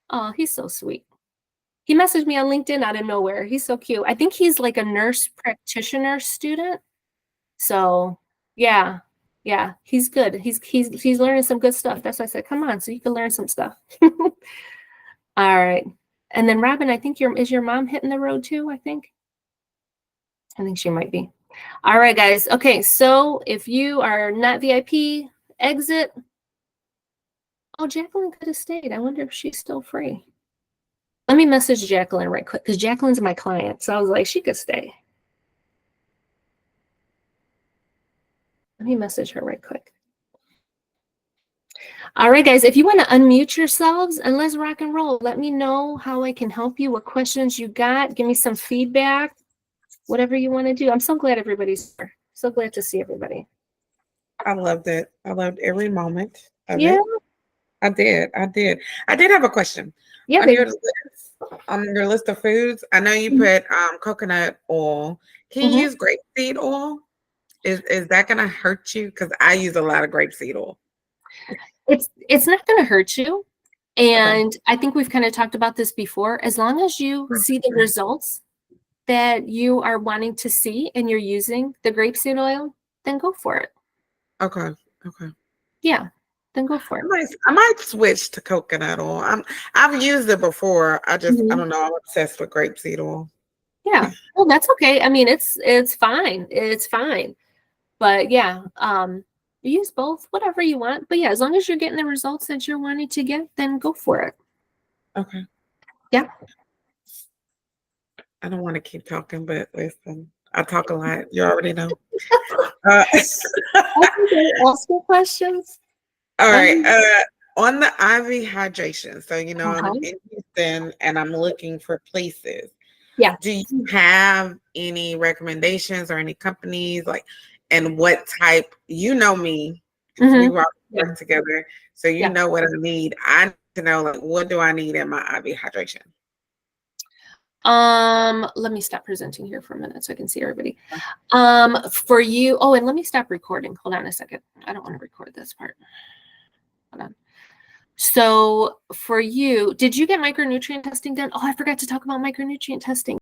Oh, he's so sweet. He messaged me on LinkedIn out of nowhere. He's so cute. I think he's like a nurse practitioner student. So yeah, he's good. He's learning some good stuff. That's why I said, come on, so you can learn some stuff. All right. And then Robin, I think is your mom hitting the road too, I think she might be. All right, guys. Okay, so if you are not VIP, exit. Oh, Jacqueline could have stayed. I wonder if she's still free. Let me message Jacqueline right quick because Jacqueline's my client. So I was like, she could stay. Let me message her right quick. All right, guys, if you want to unmute yourselves and let's rock and roll, let me know how I can help you, what questions you got. Give me some feedback, whatever you want to do. I'm so glad everybody's here. So glad to see everybody. I loved it. I loved every moment of it. I did. I did have a question. Yeah, on your list of foods, I know you put coconut oil. Can you use grapeseed oil? Is that going to hurt you? Because I use a lot of grapeseed oil. It's not going to hurt you. And I think we've kind of talked about this before. As long as you see the results that you are wanting to see and you're using the grapeseed oil, then go for it. Okay. Yeah, then go for it. I might switch to coconut oil. I've used it before. I don't know. I'm obsessed with grapeseed oil. Yeah. Well, that's okay. I mean, it's fine. It's fine. But yeah, use both, whatever you want. But yeah, as long as you're getting the results that you're wanting to get, then go for it. Okay. Yeah. I don't want to keep talking, but listen, I talk a lot. You already know. Ask your questions. All right. On the IV hydration. So, I'm in Houston and I'm looking for places. Yeah. Do you have any recommendations or any companies and what type? You know me. We work together. So you know what I need. I need to know what do I need in my IV hydration? Let me stop presenting here for a minute so I can see everybody. For you, and let me stop recording. Hold on a second. I don't want to record this part. Hold on. So for you, did you get micronutrient testing done? Oh, I forgot to talk about micronutrient testing.